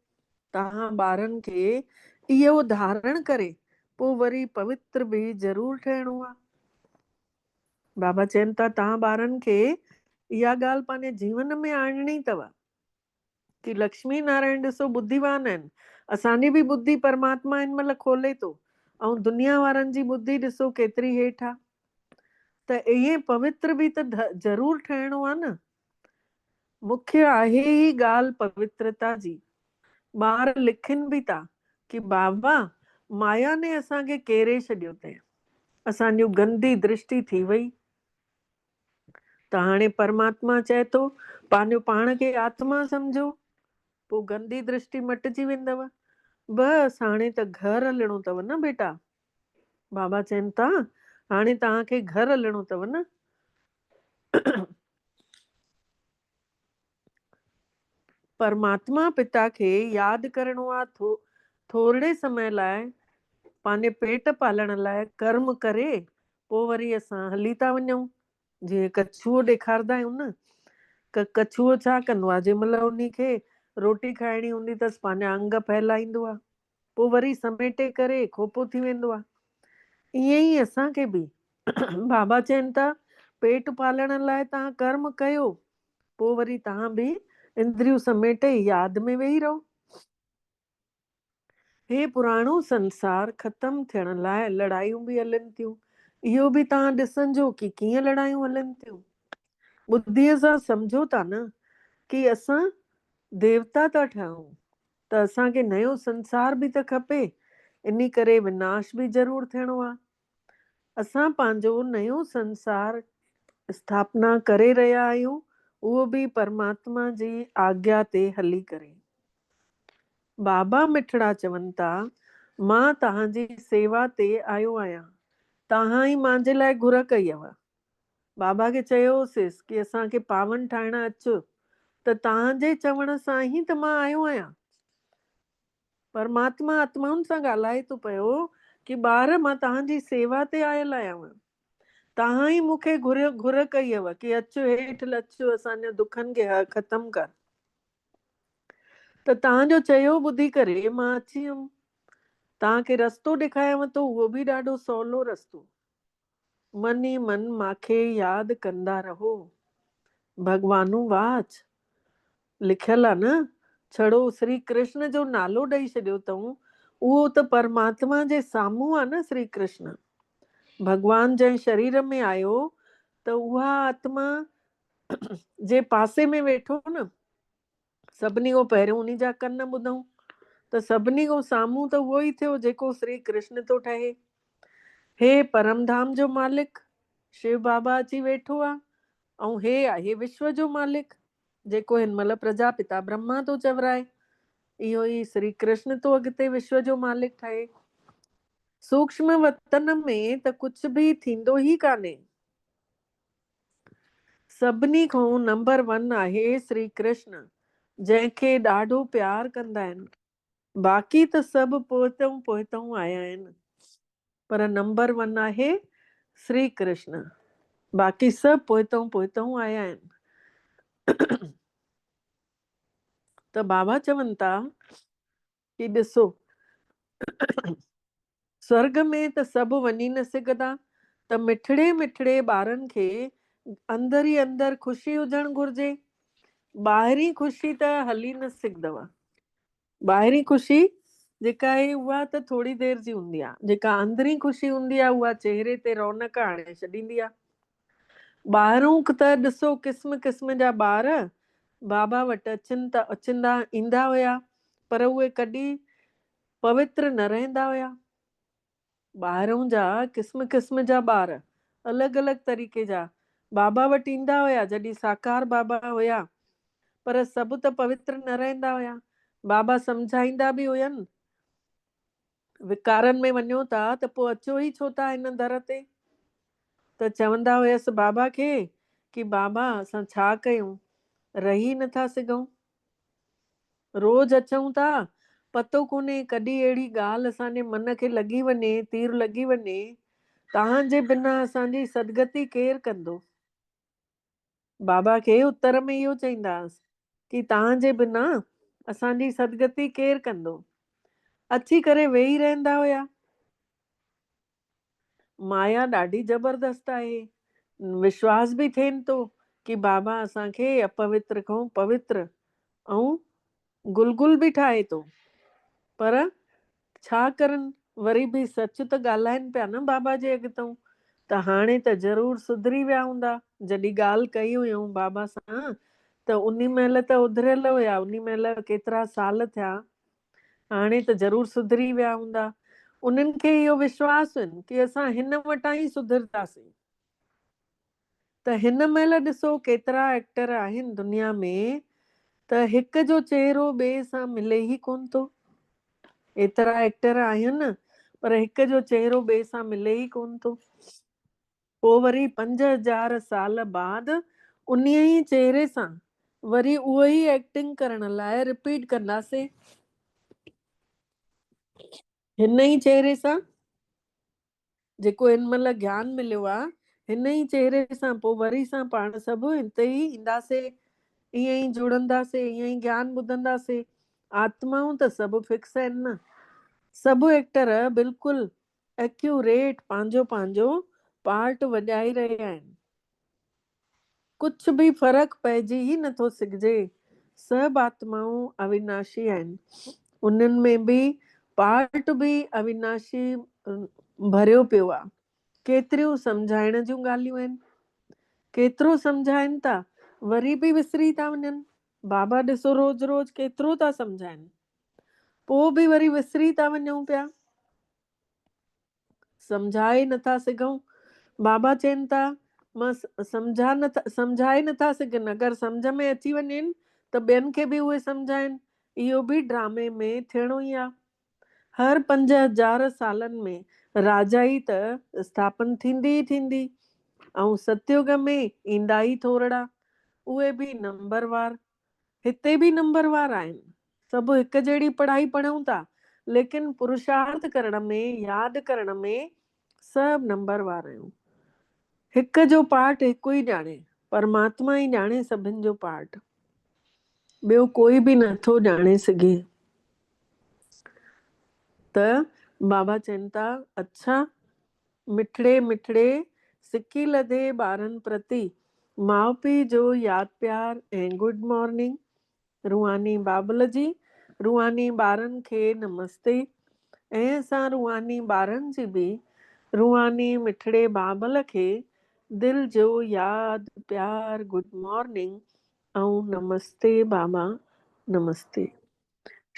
तव्हां ॿारनि खे इहो धारण करे पोइ वरी पवित्र बि ज़रूरु ठहिणो आहे। बाबा चवनि था तव्हां ॿारनि खे इहा ॻाल्हि पंहिंजे जीवन में आणणी अथव कि लक्ष्मी नारायण ॾिसो ॿुद्धिवान आहिनि। असांजी बि ॿुधी परमात्मा हिन महिल खोले थो, ऐं दुनिया वारनि जी ॿुधी ॾिसो केतिरी हेठि आहे। त इहे पवित्र बि त ज़रूरु ठहिणो आहे न। मुख्य आहे ई ॻाल्हि पवित्रता जी। ॿार लिखनि बि था कि बाबा माया ने असांखे केरे छॾियो अथई, असांजो गंदी दृष्टि थी वई। त हाणे परमात्मा चए थो पंहिंजो पाण खे आत्मा सम्झो, पोइ गंदी दृष्टि मटिजी वेंदव। बस हाणे त घर हलिणो अथव न बेटा। बाबा चवनि था हाणे तव्हांखे घर हलिणो अथव न। परमात्मा पिता खे यादि करिणो आहे थोरे समय लाइ, पंहिंजे पेट पालण लाइ कर्म करे पोइ वरी असां हली था वञूं। जीअं कछुओ ॾेखारींदा आहियूं न, कछुओ छा कंदो आहे, जंहिं महिल उन खे रोटी खाइणी हूंदी अथसि पंहिंजा अंग फैलाईंदो आहे, पोइ वरी समेटे करे खोपो थी वेंदो आहे। ईअं ई असांखे बि बाबा चवनि था पेट पालण लाइ तव्हां कर्म कयो, पोइ वरी तव्हां बि इंद्रियूं समेटे यादि में वेही रहो। हे पुराणो संसार ख़तम थियण लाइ लड़ायूं बि हलनि थियूं। इहो बि तव्हां ॾिसंजो कि कीअं लड़ायूं हलनि थियूं। बुद्धीअ सां सम्झो था न कि असां देवता था ठहूं, त असांखे नयो संसार बि त खपे, इन करे विनाश बि ज़रूरु थियणो आहे। असां पंहिंजो नयो संसार स्थापना करे रहिया आहियूं, उहो बि परमात्मा जी आज्ञा ते हली करे। बाबा मिठड़ा चवनि था मां तव्हांजी सेवा ते आयो आहियां, तव्हां ई मुंहिंजे लाइ घुर कई अथव। बाबा खे चयोसिस कि असांखे पावन ठाहिण अचु, त तव्हांजे चवण सां ई त मां आयो आहियां। परमात्मा आत्माउनि सां ॻाल्हाए थो पियो कि ॿार मां तव्हांजी सेवा ते आयल आहियां, तव्हां ई मूंखे घुर कई अथव कि अचु हेठि अचु असांजे दुखनि खे ख़तम कर। त तव्हांजो चयो ॿुधी करे मां अची वियुमि, तव्हांखे रस्तो ॾेखारियांव थो, उहो बि ॾाढो सवलो रस्तो। मन ई मन मांखे यादि कंदा रहो। भगवानु वाच लिखियल आहे न, छड़ो श्री कृष्ण जो नालो ॾेई छॾियो अथऊं, उहो त परमात्मा जे साम्हूं आहे न। श्री कृष्ण भगवान जंहिं शरीर में आयो त उहा आत्मा जे पासे में वेठो न, सभिनी खां पहिरियों उन जा कन ॿुधऊं, त सभिनी खां साम्हूं त उहो ई थियो जेको श्री कृष्ण थो ठहे। हे परमधाम जो मालिक शिव बाबा अची वेठो आहे, ऐं हे आहे विश्व जो मालिक जेको हिन महिल प्रजापिता ब्रह्मा थो चवराए। इहो ई श्री कृष्ण तो अॻिते विश्व जो मालिक ठहे। सूक्ष्म वतन में त कुछ बि थींदो ई कान्हे। सभिनी खां नंबर 1 आहे श्री कृष्ण, जंहिंखे ॾाढो प्यार कंदा आहिनि। बाक़ी त सभु पोइतऊं पोइतऊं आया आहिनि, पर नंबर 1 आहे श्री कृष्ण, बाक़ी सभु पोइतऊं पोइतऊं आया आहिनि। त बाबा चवनि था कि ॾिसो स्वर्ग में त सभु वञी न सघंदा, त मिठड़े मिठड़े ॿारनि खे अंदर ई अंदर ख़ुशी हुजणु घुर्जे। ॿाहिरी ख़ुशी त हली न सघंदव। ॿाहिरी ख़ुशी जेका आहे उहा त थोरी देरि जी हूंदी आहे, जेका अंदरी ख़ुशी हूंदी आहे उहा चेहरे ते रौनक आणे छॾींदी आहे। ॿाहिरों त ॾिसो क़िस्म क़िस्म जा ॿार बाबा वटि अचंदा ईंदा हुया, पर उहे कॾहिं पवित्र न रहंदा हुया। ॿाहिरों जा क़िस्म क़िस्म जा ॿार अलॻि अलॻि तरीक़े जा बाबा वटि ईंदा हुया जॾहिं साकार बाबा हुया, पर सभु त पवित्र न रहंदा हुया। बाबा सम्झाईंदा बि हुयनि, विकारनि में वञो था त पोइ अचो ई छो था हिन दर ते। त चवंदा हुयसि बाबा खे कि बाबा असां छा कयूं, रही नथा सघूं, रोज़ अचूं था, पतो कोन्हे कॾहिं अहिड़ी ॻाल्हि असांजे मन खे लॻी वञे, तीर लॻी वञे, तव्हांजे बिना असांजी सदगति केरु कंदो। बाबा खे उत्तर में इहो चईंदासीं कि तव्हांजे बिना असांजी सदगति केरु कंदो। अची करे वेही रहंदा हुया। माया ॾाढी ज़बरदस्त आहे। विश्वास बि थियनि थो कि बाबा असांखे अपवित्र खां पवित्र ऐं गुलगुल बि ठाहे थो, पर छा करनि, वरी बि सच त ॻाल्हाइनि पिया न बाबा जे अॻितऊं। त हाणे त ज़रूरु सुधरी विया हूंदा, जॾहिं ॻाल्हि कई हुयूं बाबा सां त उन महिल त उधरियल हुया, उन महिल केतिरा साल थिया। हाणे त ज़रूरु सुधरी विया हूंदा। उन्हनि खे इहो विश्वास हुयुनि की असां हिन वटां ई सुधरंदासीं। त हिन महिल ॾिसो केतिरा एक्टर आहिनि दुनिया में, त हिक जो चेहरो ॿिए सां मिले ई कोन थो। एतिरा एक्टर आहिनि न, पर हिक जो चेहरो ॿिए सां मिले ई कोन थो। पोइ वरी 5000 साल बाद उन्हीअ ई चेहरे सां वरी उहो ई एक्टिंग करण लाइ रिपीट कंदासीं, हिन ई चेहरे सां। जेको हिन महिल ज्ञान मिलियो आहे, हिन ई चेहरे सां पोइ वरी सां पाण सभु हिते ई ईंदासीं, ईअं ई जुड़ंदासीं, ईअं ई ज्ञान ॿुधंदासीं। आत्माऊं त सभु फिक्स आहिनि न। सभु एक्टर बिल्कुलु एक्यूरेट पंहिंजो पंहिंजो पार्ट वॼाए रहिया आहिनि। कुझु बि फ़र्क़ु पइजी ई नथो सघिजे। सभु आत्माऊं अविनाशी आहिनि। उन्हनि में बि पार्ट बि अविनाशी भरियो पियो आहे। केतिरियूं सम्झाइण जूं ॻाल्हियूं आहिनि, केतिरो सम्झाइनि था वरी बि विसरी था वञनि। बाबा ॾिसो रोज़ रोज़ केतिरो था सम्झाइनि, पोइ बि वरी विसरी था वञूं पिया, सम्झाए नथा सघूं। बाबा चवनि था मां सम्झाए नथा सघनि। अगरि सम्झ में अची वञनि त ॿियनि खे बि उहे सम्झाइनि। इहो बि ड्रामे में थियणो ई आहे। हर 5000 सालनि में राजाई त स्थापन थींदी ई थींदी, ऐं सतयुग में ईंदा ई थोरड़ा, उहे बि नंबरवार। हिते बि नंबरवार आहिनि। सभु हिकु जहिड़ी पढ़ाई पढ़ूं था, लेकिन पुरुषार्थ करण में, यादि करण में सभु नंबरवार आहियूं। हिक जो पार्ट हिकु ई ॼाणे, परमात्मा ई ॼाणे सभिनि जो पार्ट, ॿियो कोई बि नथो ॼाणे सघे। त बाबा चवनि था, अच्छा मिठड़े मिठड़े सिकी लधे ॿारनि प्रति माउ पीउ जो यादि प्यार ऐं गुड मॉर्निंग। रूहानी बाबल जी रूहानी ॿारनि खे नमस्ते। ऐं असां रूहानी ॿारनि जी बि रूहानी मिठड़े बाबल खे दिलि जो यादि प्यार गुड मॉर्निंग ऐं नमस्ते बाबा, नमस्ते।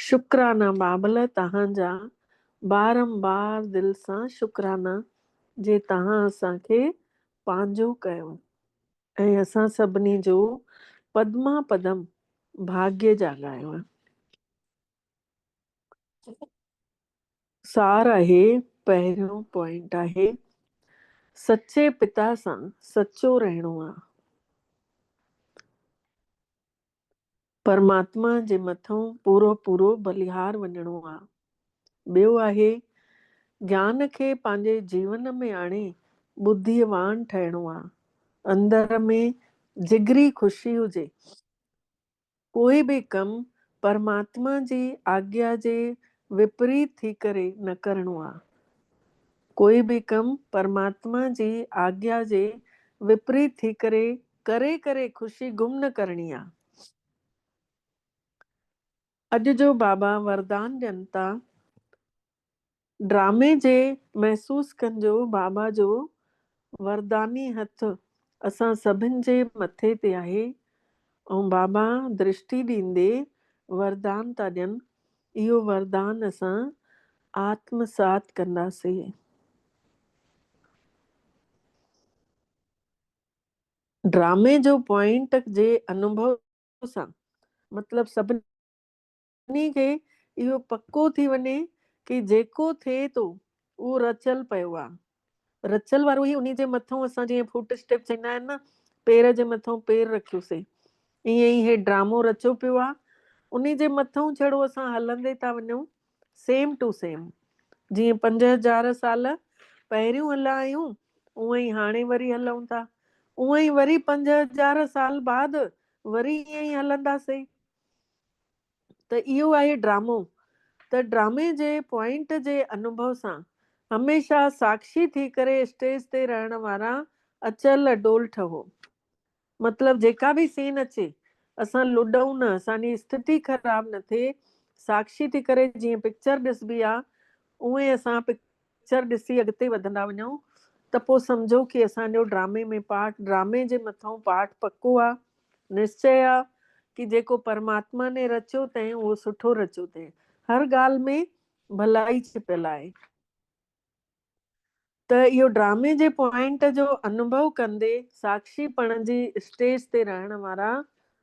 शुक्राना बाबल तव्हांजा, बारंबार दिलि सां शुक्राना जे तव्हां असांखे पंहिंजो कयो ऐं असां सभिनी जो पद्मा पदम भाग्य जाॻायो। सार आहे, पहिरियों पॉइंट आहे, सचे पिता सां सचो रहणो आहे। परमात्मा जे मथां पूरो पूरो बलिहार वञणो आहे। ॿियो आहे, ज्ञान खे पंहिंजे जीवन में आणे बुद्धिवान ठहिणो आहे। अंदर में जिगरी ख़ुशी हुजे। कोई बि कमु परमात्मा जी आज्ञा जे विपरीत थी करे न करिणो आहे। कोई बि कमु परमात्मा जी आज्ञा जे विपरीत थी करे करे ख़ुशी गुम न करणी आहे। अॼु जो बाबा वरदान ॾियनि था, ड्रामे जे महसूस कजो बाबा जो वरदानी हथ असां सभिनि जे मथे ते आहे, ऐं बाबा दृष्टि ॾींदे वरदान था ॾियनि। इहो वरदान असां आत्मसात कंदासीं। ड्रामे जो पॉइंट जे अनुभव सां मतिलबु सभिनी खे इहो पको थी वञे कि जेको थिए थो उहो रचियल पियो आहे। रचियल वारो ई उन जे मथां असां जीअं फुट स्टेप चवंदा आहिनि न, पेर जे मथां पेर रखियोसीं, ईअं ई हे ड्रामो रचियो पियो आहे। उन जे मथां छड़ो असां हलंदे था वञूं, सेम टू सेम। जीअं 5000 साल पहिरियों हलिया आहियूं, उअं ई हाणे वरी हलूं था, उअं ई वरी 5000 साल बाद वरी ईअं ई हलंदासीं। त इहो आहे ड्रामो। त ड्रामे जे पॉइंट जे अनुभव सां हमेशह साक्षी थी करे स्टेज ते रहण वारा अचल अडोल ठहो। मतिलबु जेका बि सीन अचे असां लुॾऊं न, असांजी स्थिति ख़राब न थिए। साक्षी थी करे जीअं पिक्चर ॾिसबी आहे, उहे असां पिक्चर ॾिसी अॻिते वधंदा वञूं, त पोइ सम्झो कि असांजो ड्रामे में पार्ट, ड्रामे जे मथां पार्ट पको आहे। निश्चय आहे कि जेको परमात्मा ने रचियो अथई उहो सुठो रचियो अथई। हर ॻाल्हि में भलाई छिपियल आहे। त इहो ड्रामे जे पॉइंट जो अनुभव कंदे साक्षीपण जी स्टेज ते रहण वारा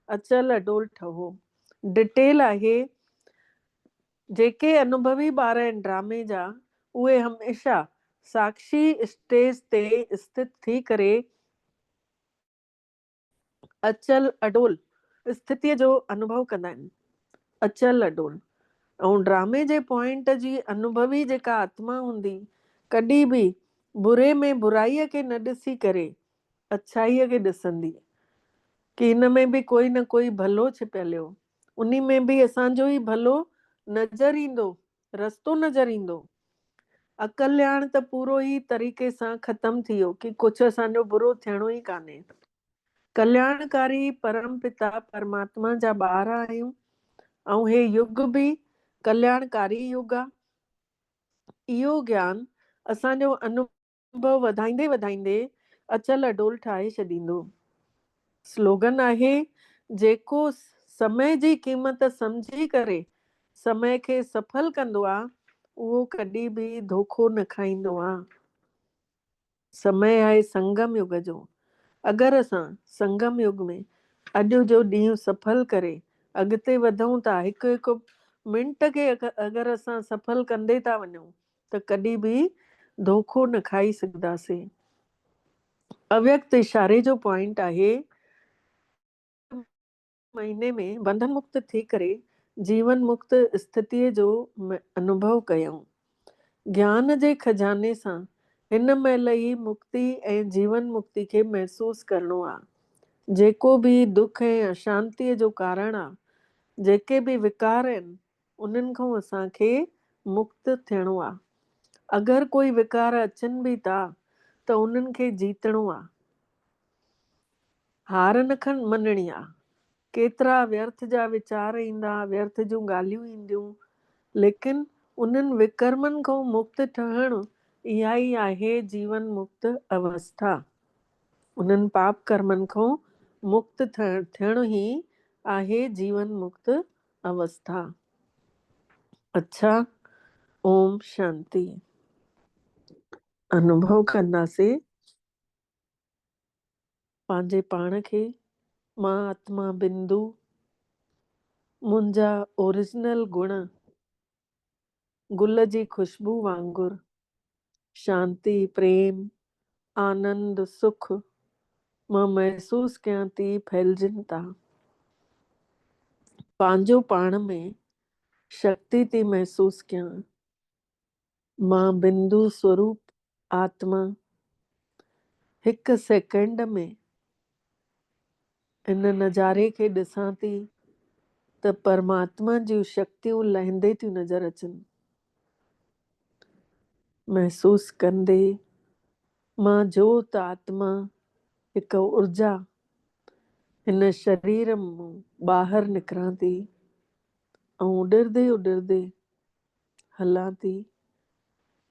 अचल अडोल ठहो। डिटेल आहे, जेके अनुभवी ॿार आहिनि ड्रामे जा, उहे हमेशा साक्षी स्टेज ते स्थित थी करे अचल अडोल स्थितीअ जो अनुभव कंदा आहिनि। अचल अडोल ऐं ड्रामे जे पॉइंट जी अनुभवी जेका आत्मा हूंदी, कॾहिं बि बुरे में बुराईअ खे न ॾिसी करे अच्छाईअ खे ॾिसंदी, कि हिन में बि कोई न कोई भलो छिपियल हो, उन में बि असांजो ई भलो नज़र ईंदो, रस्तो नज़र ईंदो। अकल्याण त पूरो ई तरीक़े सां ख़तम थी वियो कि कुझु असांजो बुरो थियणो ई कान्हे। कल्याणकारी परम पिता परमात्मा जा ॿार आहियूं ऐं हे युग बि कल्याणकारी युग आहे। इहो ज्ञान असांजो अनुभव वधाईंदे वधाईंदे अचल अडोल ठाहे छॾींदो। स्लोगन आहे, जेको समय जी क़ीमत सम्झी करे समय खे सफल कंदो आहे, उहो कॾहिं बि धोखो न खाईंदो आहे। समय आहे संगम युग जो। अगरि असां संगम युग में अॼु जो ॾींहुं सफल करे अॻिते वधूं था, हिकु हिकु मिंट खे अगरि असां सफल कंदे था वञूं, त कॾहिं बि धोखो न खाई सघंदासीं। अव्यक्त इशारे जो पॉइंट आहे, महीने में बंधन मुक्त थी करे जीवन मुक्त स्थितीअ जो अनुभव कयूं। ज्ञान जे खजाने सां हिन महिल ई मुक्ति ऐं जीवन मुक्ति खे महसूसु करणो आहे। जेको बि दुख ऐं अशांतीअ जो कारण आहे, जेके बि विकार आहिनि, उन्हनि खां असांखे मुक्त थियणो आहे। अगरि कोई विकार अचनि बि था त उन्हनि खे जीतणो आहे, हार न मञणी आहे। केतिरा व्यर्थ जा वीचार ईंदा, व्यर्थ जूं ॻाल्हियूं ईंदियूं, लेकिन उन्हनि विकर्मनि खां मुक्त ठहणु इहा ई आहे जीवन मुक्त अवस्था। उन्हनि पाप कर्मनि खां मुक्त थियणु ई आहे जीवन मुक्त अवस्था। अच्छा, ओम शांति। अनुभव कंदासीं पंहिंजे पाण खे, मां आत्मा बिंदु, मुंहिंजा ओरिजिनल गुण गुल जी खुशबू वांगुरु शांति, प्रेम, आनंद, सुख मां महसूस कयां थी फैलजनि था। पंहिंजो पाण में शक्ति थी महसूस कयां। मां बिंदु स्वरूप आत्मा हिकु सेकेंड में इन नज़ारे खे ॾिसां थी त परमात्मा जूं शक्तियूं लहंदे थियूं नज़र अचनि। महसूस कंदे मां जोत आत्मा हिकु ऊर्जा हिन शरीर मां ॿाहिरि निकिरां थी ऐं उॾरदे उॾरदे हलां थी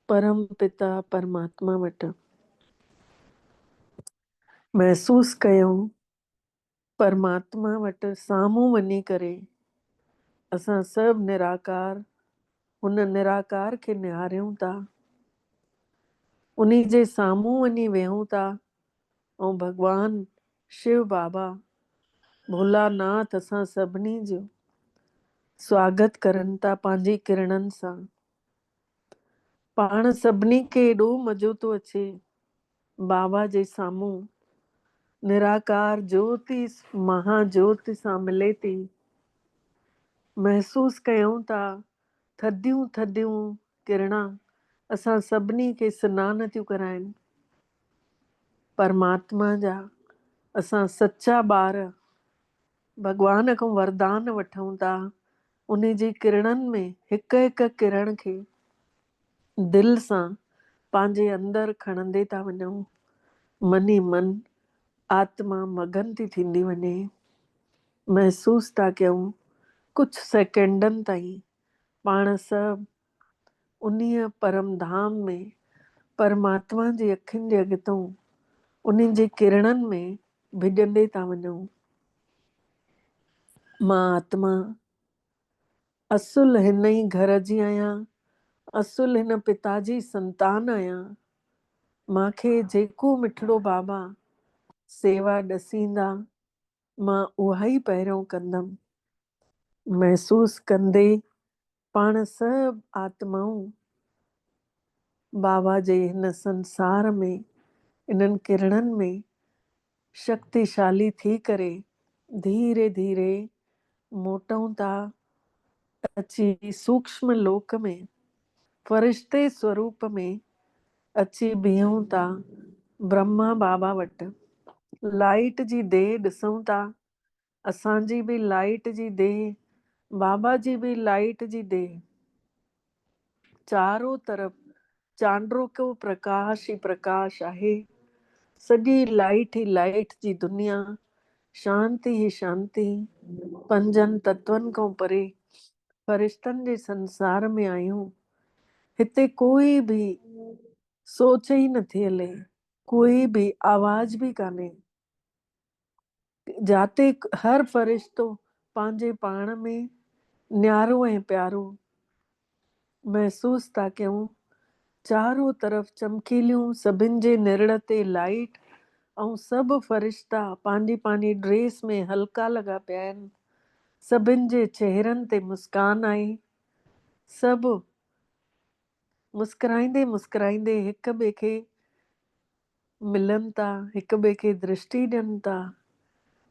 परम पिता परमात्मा वटि। महसूस कयूं परमात्मा वटि साम्हूं वञी करे असां सभु निराकार, हुन निराकार खे निहारियूं था, उन्ही जे साम्हूं वञी वेहूं था ऐं भॻवान शिव बाबा भोलानाथ असां सभिनी जो स्वागत करनि था पंहिंजी किरणनि सां। पाण सभिनी खे एॾो मज़ो थो अचे बाबा जे साम्हूं निराकार ज्योति महाज्योति सां मिले थी। महसूस कयूं था थधियूं थधियूं किरणा असां सभिनी खे सनानु थियूं कराइनि। परमात्मा जा असां सच्चा ॿार भॻवान खां वरदान वठूं था। उन जी किरणनि में हिकु हिकु किरण खे दिलि सां पंहिंजे अंदरि खणंदे था वञूं। मनी मन आत्मा मगन थी थींदी वञे। महसूस था कयूं कुझु सेकेंडनि ताईं पाण सभु उन्हीअ परम धाम में परमात्मा जी अखियुनि जे अॻितों उन्हनि जी किरणनि में भिॼंदे था वञूं। मां आत्मा असुल हिन ई घर जी आहियां, असुल हिन पिता जी संतान आहियां। मांखे जेको मिठड़ो बाबा सेवा ॾसींदा मां उहा ई पहिरियों कंदमि। महसूस कंदे पाण सभु आत्माऊं बाबा जे हिन संसार में, इन्हनि किरणनि में शक्तिशाली थी करे धीरे धीरे मोटऊं था, अची सूक्ष्म लोक में फरिश्ते स्वरूप में अची बीहूं था ब्रह्मा बाबा वटि। लाइट जी देह ॾिसूं था, असांजी बि लाइट जी देह, बाबा जी बि लाइट जी देह। चारों तरफ़ चांड्रो को प्रकाश ही प्रकाश आहे। सॼी लाइट ही लाइट जी दुनिया, शांति ही शांति। पंजनि तत्वनि खां परे फरिश्तनि जे संसार में आहियूं। हिते कोई भी सोच ही नथी हले, कोई भी आवाज भी कान्हे। जाते हर फरिश्तो पंहिंजे पाण में न्यारो ऐं प्यारो महसूस था कयूं। चारों तरफ़ चमकीलियूं सभिनि जे निरड़ ते लाइट ऐं सभु फरिश्ता पंहिंजी पंहिंजी ड्रेस में हल्का लॻा पिया आहिनि। सभिनि जे चेहरनि ते मुस्कान आई। सभु मुस्कुराईंदे मुस्कुराईंदे हिक ॿिए खे मिलनि था, हिक ॿिए खे दृष्टि ॾियनि था।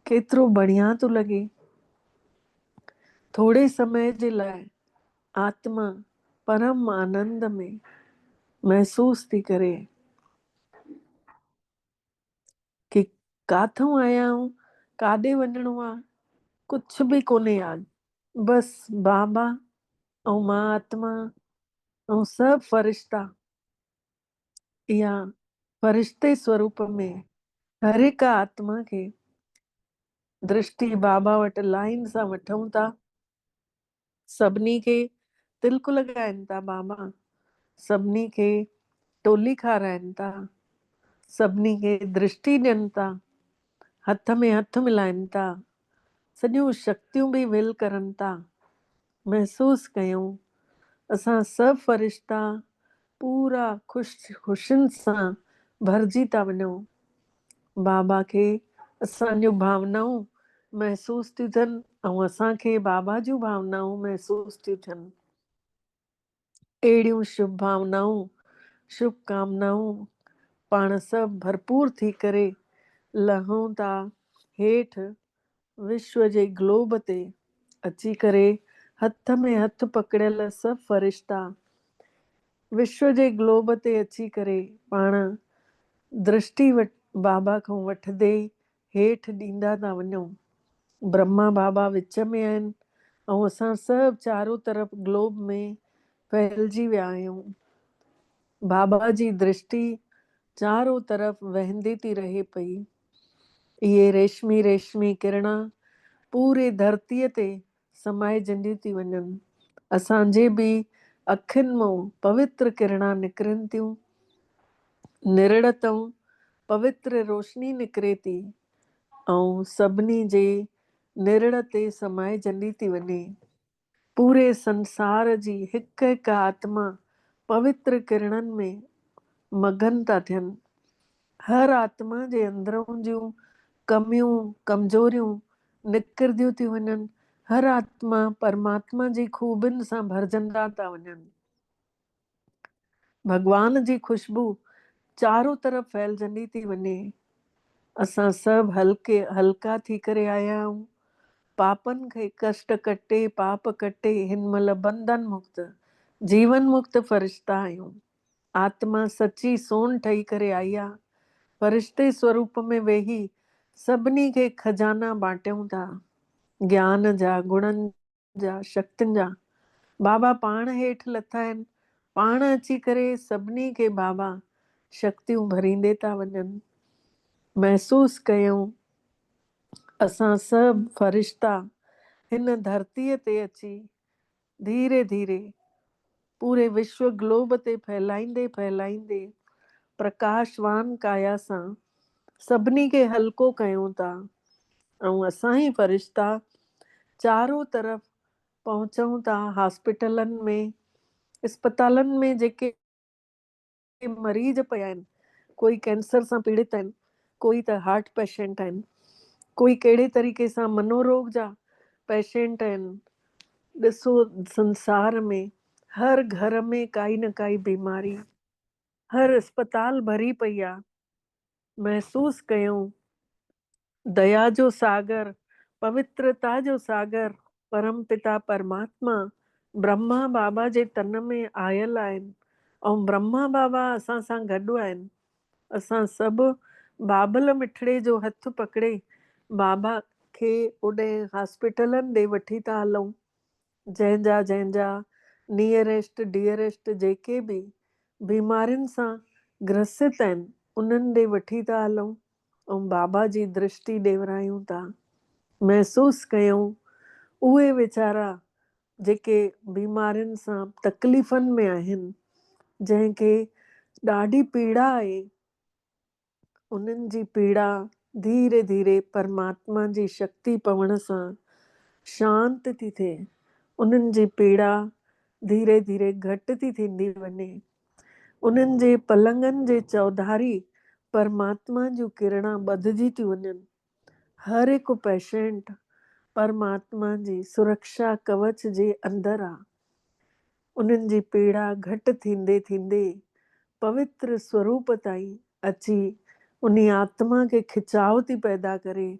केतिरो बढ़िया थो लॻे। थोड़े समय जे लाइ आत्मा परम आनंद में महसूस थी करे कि काथों आया आहियूं, काॾे वञिणो आहे, कुछ भी कोन्हे याद। बस बाबा ऐं मां आत्मा ऐं सभु फरिश्ता, या फरिश्ते स्वरूप में हर हिक आत्मा खे दृष्टि बाबा वटि लाइन सां वठूं था। सभिनी खे तिलक लॻाइनि था बाबा, सभिनी खे टोली खाराइनि था, सभिनी खे दृष्टि ॾियनि था, हथ में हथ मिलाइनि था, सॼियूं शक्तियूं भी विल करनि था। महसूस कयूं असां सभु फरिश्ता पूरा ख़ुशियुनि सां भरिजी था वञूं। बाबा खे असांजूं भावनाऊं महसूस थियूं थियनि ऐं असांखे बाबा जूं भावनाऊं महसूस थियूं थियनि। अहिड़ियूं शुभ भावनाऊं, शुभकामनाऊं पाण सभु भरपूर थी करे लहूं था हेठि विश्व जे ग्लोब ते अची करे। हथ में हथ पकड़ियल सभु फरिश्ता विश्व जे ग्लोब ते अची करे पाण दृष्टि बाबा खां वठंदे हेठि ॾींदा था वञूं। ब्रह्मा बाबा विच में आहिनि ऐं असां सभु चारों तरफ़ ग्लोब में फैलिजी विया आहियूं। बाबा जी दृष्टि चारों तरफ़ वहंदी थी रहे पई। इहे रेशमी रेशमी किरणा पूरे धरतीअ ते समाइजंदियूं थी वञनि। असांजे बि अखियुनि मां पवित्र किरणा निकिरनि थियूं। निरड़ तां पवित्र रोशनी निकिरे थी ऐं सभिनी जे निरड़ ते समाइजंदी थी वञे। पूरे संसार जी हिक हिक आत्मा पवित्र किरणनि में मगन था थियनि। हर आत्मा जे अंदरों जूं कमियूं कमजोरियूं निकिरदियूं थी वञनि। हर आत्मा परमात्मा जी खूबियुनि सां भरजंदा था वञनि। भगवान जी खुशबू चारों तरफ़ फैलजंदी थी वञे। असां सभु हल्का थी करे आया आहियूं। पापनि खे कष्ट कटे पाप कटे हिन महिल बंधन मुक्त जीवन मुक्त फरिश्ता आहियूं। आत्मा सची सोन ठही करे आई आहे। फरिश्ते स्वरूप में वेही सभिनी खे खजाना बांटियूं था, ज्ञान जा, गुणनि जा, शक्तियुनि जा। बाबा पाण हेठि लथा आहिनि, पाण अची करे सभिनी खे बाबा शक्तियूं भरींदे था वञनि। महसूस कयूं असां सभु फरिश्ता हिन धरतीअ ते अची धीरे धीरे पूरे विश्व ग्लोब ते फैलाईंदे फैलाईंदे प्रकाशवान काया सां सभिनी खे हल्को कयूं था। ऐं असां ई फरिश्ता चारों तरफ़ पहुचूं था हॉस्पिटलनि में, अस्पतालनि में जेके मरीज पिया आहिनि, कोई कैंसर सां पीड़ित आहिनि, कोई त हार्ट पेशेंट आहिनि, कोई कहिड़े तरीक़े सां मनोरोग जा पेशेंट आहिनि। ॾिसो संसार में हर घर में काई न काई बीमारी, हर अस्पताल भरी पई आहे। महसूस कयूं दया जो सागर, पवित्रता जो सागर, परम पिता परमात्मा ब्रह्मा बाबा जे तन में आयल आहिनि ऐं ब्रह्मा बाबा असां सां गॾु आहिनि। असां सभु बाबल मिठड़े जो हथ पकड़े बाबा खे ओॾे हॉस्पिटलनि ॾे वठी था हलूं। जंहिंजा नियरेस्ट डियरेस्ट जेके बि बीमारियुनि सां ग्रसित आहिनि उन्हनि ॾे वठी था हलूं ऐं बाबा जी दृष्टि ॾेवरायूं था। महसूस कयूं उहे वीचारा जेके बीमारियुनि सां तकलीफ़नि में आहिनि, जंहिंखे ॾाढी पीड़ा आहे, उन्हनि जी पीड़ा धीरे धीरे परमात्मा जी शक्ति पवण सां शांत थी थिए। उन्हनि जी पीड़ा धीरे धीरे घटि थी थींदी वञे। उन्हनि जे पलंगनि जे चौधारी परमात्मा जूं किरणां ॿधजी थियूं वञनि। हर हिकु पेशेंट परमात्मा जी सुरक्षा कवच जे अंदरि आहे। उन्हनि जी पीड़ा घटि थींदे थींदे पवित्र स्वरूप ताईं अची उन आत्मा खे खिचाव थी पैदा करे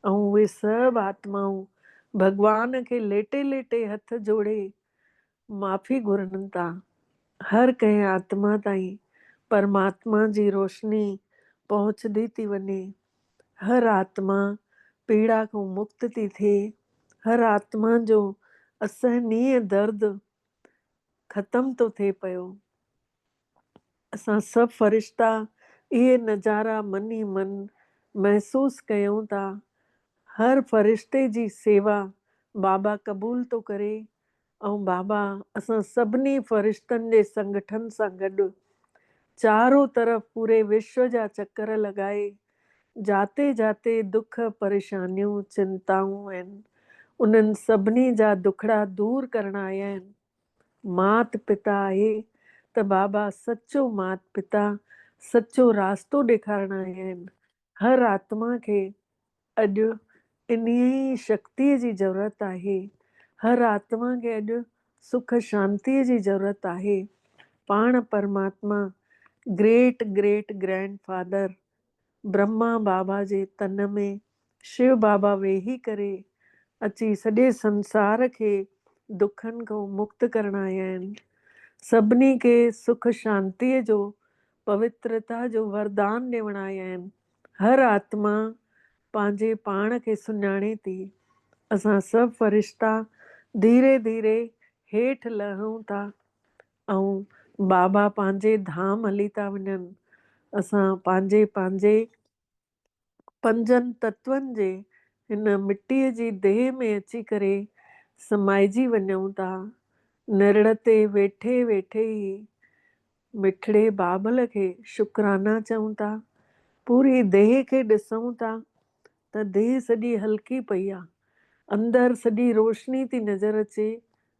ऐं उहे सभु आत्माऊं भगवान खे लेटे लेटे हथ जोड़े माफ़ी घुरनि था। हर कंहिं आत्मा ताईं परमात्मा जी रोशनी पहुचदी थी वञे। हर आत्मा पीड़ा खां मुक्त थी थिए। हर आत्मा जो असहनीय दर्द ख़त्म थो थिए पियो। असां सभु फ़रिश्ता इहे नज़ारा मनी मन महसूस कयूं था। हर फ़रिश्ते जी सेवा बाबा क़बूल थो करे ऐं बाबा असां सभिनी फ़रिश्तनि जे संगठन सां गॾु चारों तरफ़ पूरे विश्व जा चक्कर लॻाए जाते जाते दुख परेशानियूं चिंताऊं आहिनि उन्हनि सभिनी जा दुखड़ा दूर करण आया आहिनि। मात पिता आहे त बाबा सचो मात पिता सचो रास्तो ॾेखारण आया आहिनि। हर आत्मा खे अॼु इन्ही शक्तिअ जी ज़रूरत आहे। हर आत्मा खे अॼु सुख शांतीअ जी ज़रूरत आहे। पाण परमात्मा great great grandfather Brahma Baba जे तन में शिव बाबा वेही करे अची सॼे संसार खे दुखनि खां मुक्त करण आया आहिनि। सभिनी खे सुख शांतीअ जो पवित्रता जो वरदान ॾियण आया आहिनि। हर आत्मा पंहिंजे पाण खे सुञाणे थी। असां सभु फ़रिश्ता धीरे धीरे हेठि लहूं था ऐं बाबा पंहिंजे धाम हली था वञनि। असां पंहिंजे पंहिंजे पंजनि तत्वनि जे हिन मिटीअ जी देह में अची करे समाइजी वञूं था। निरड़ ते वेठे वेठे ई मिठड़े बाबल खे शुकराना चऊं था। पूरी देह खे ॾिसूं था त देह सॼी हल्की पई आहे। अंदरि सॼी रोशनी थी नज़र अचे।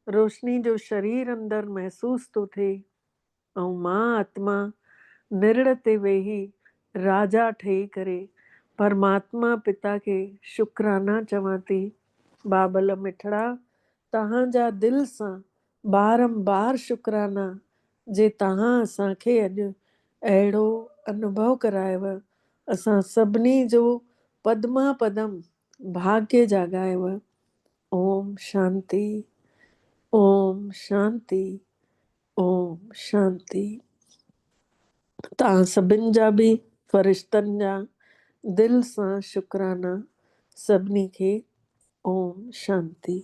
रोशनी जो शरीर अंदरि महसूस थो थिए ऐं मां आत्मा निरड़ ते वेही राजा ठही करे परमात्मा पिता खे शुकराना चवां थी। बाबल मिठड़ा तव्हांजा दिलि सां बारंबार शुकराना जे तव्हां असांखे अॼु अहिड़ो अनुभव करायव। असां सभिनी जो पदमा पदम भाग्य जाॻायव। ओम शांति, ओम शांति, ओम शांति। तव्हां सभिनि जा बि फ़रिश्तनि जा दिलि सां शुकराना सभिनी खे। ओम शांति।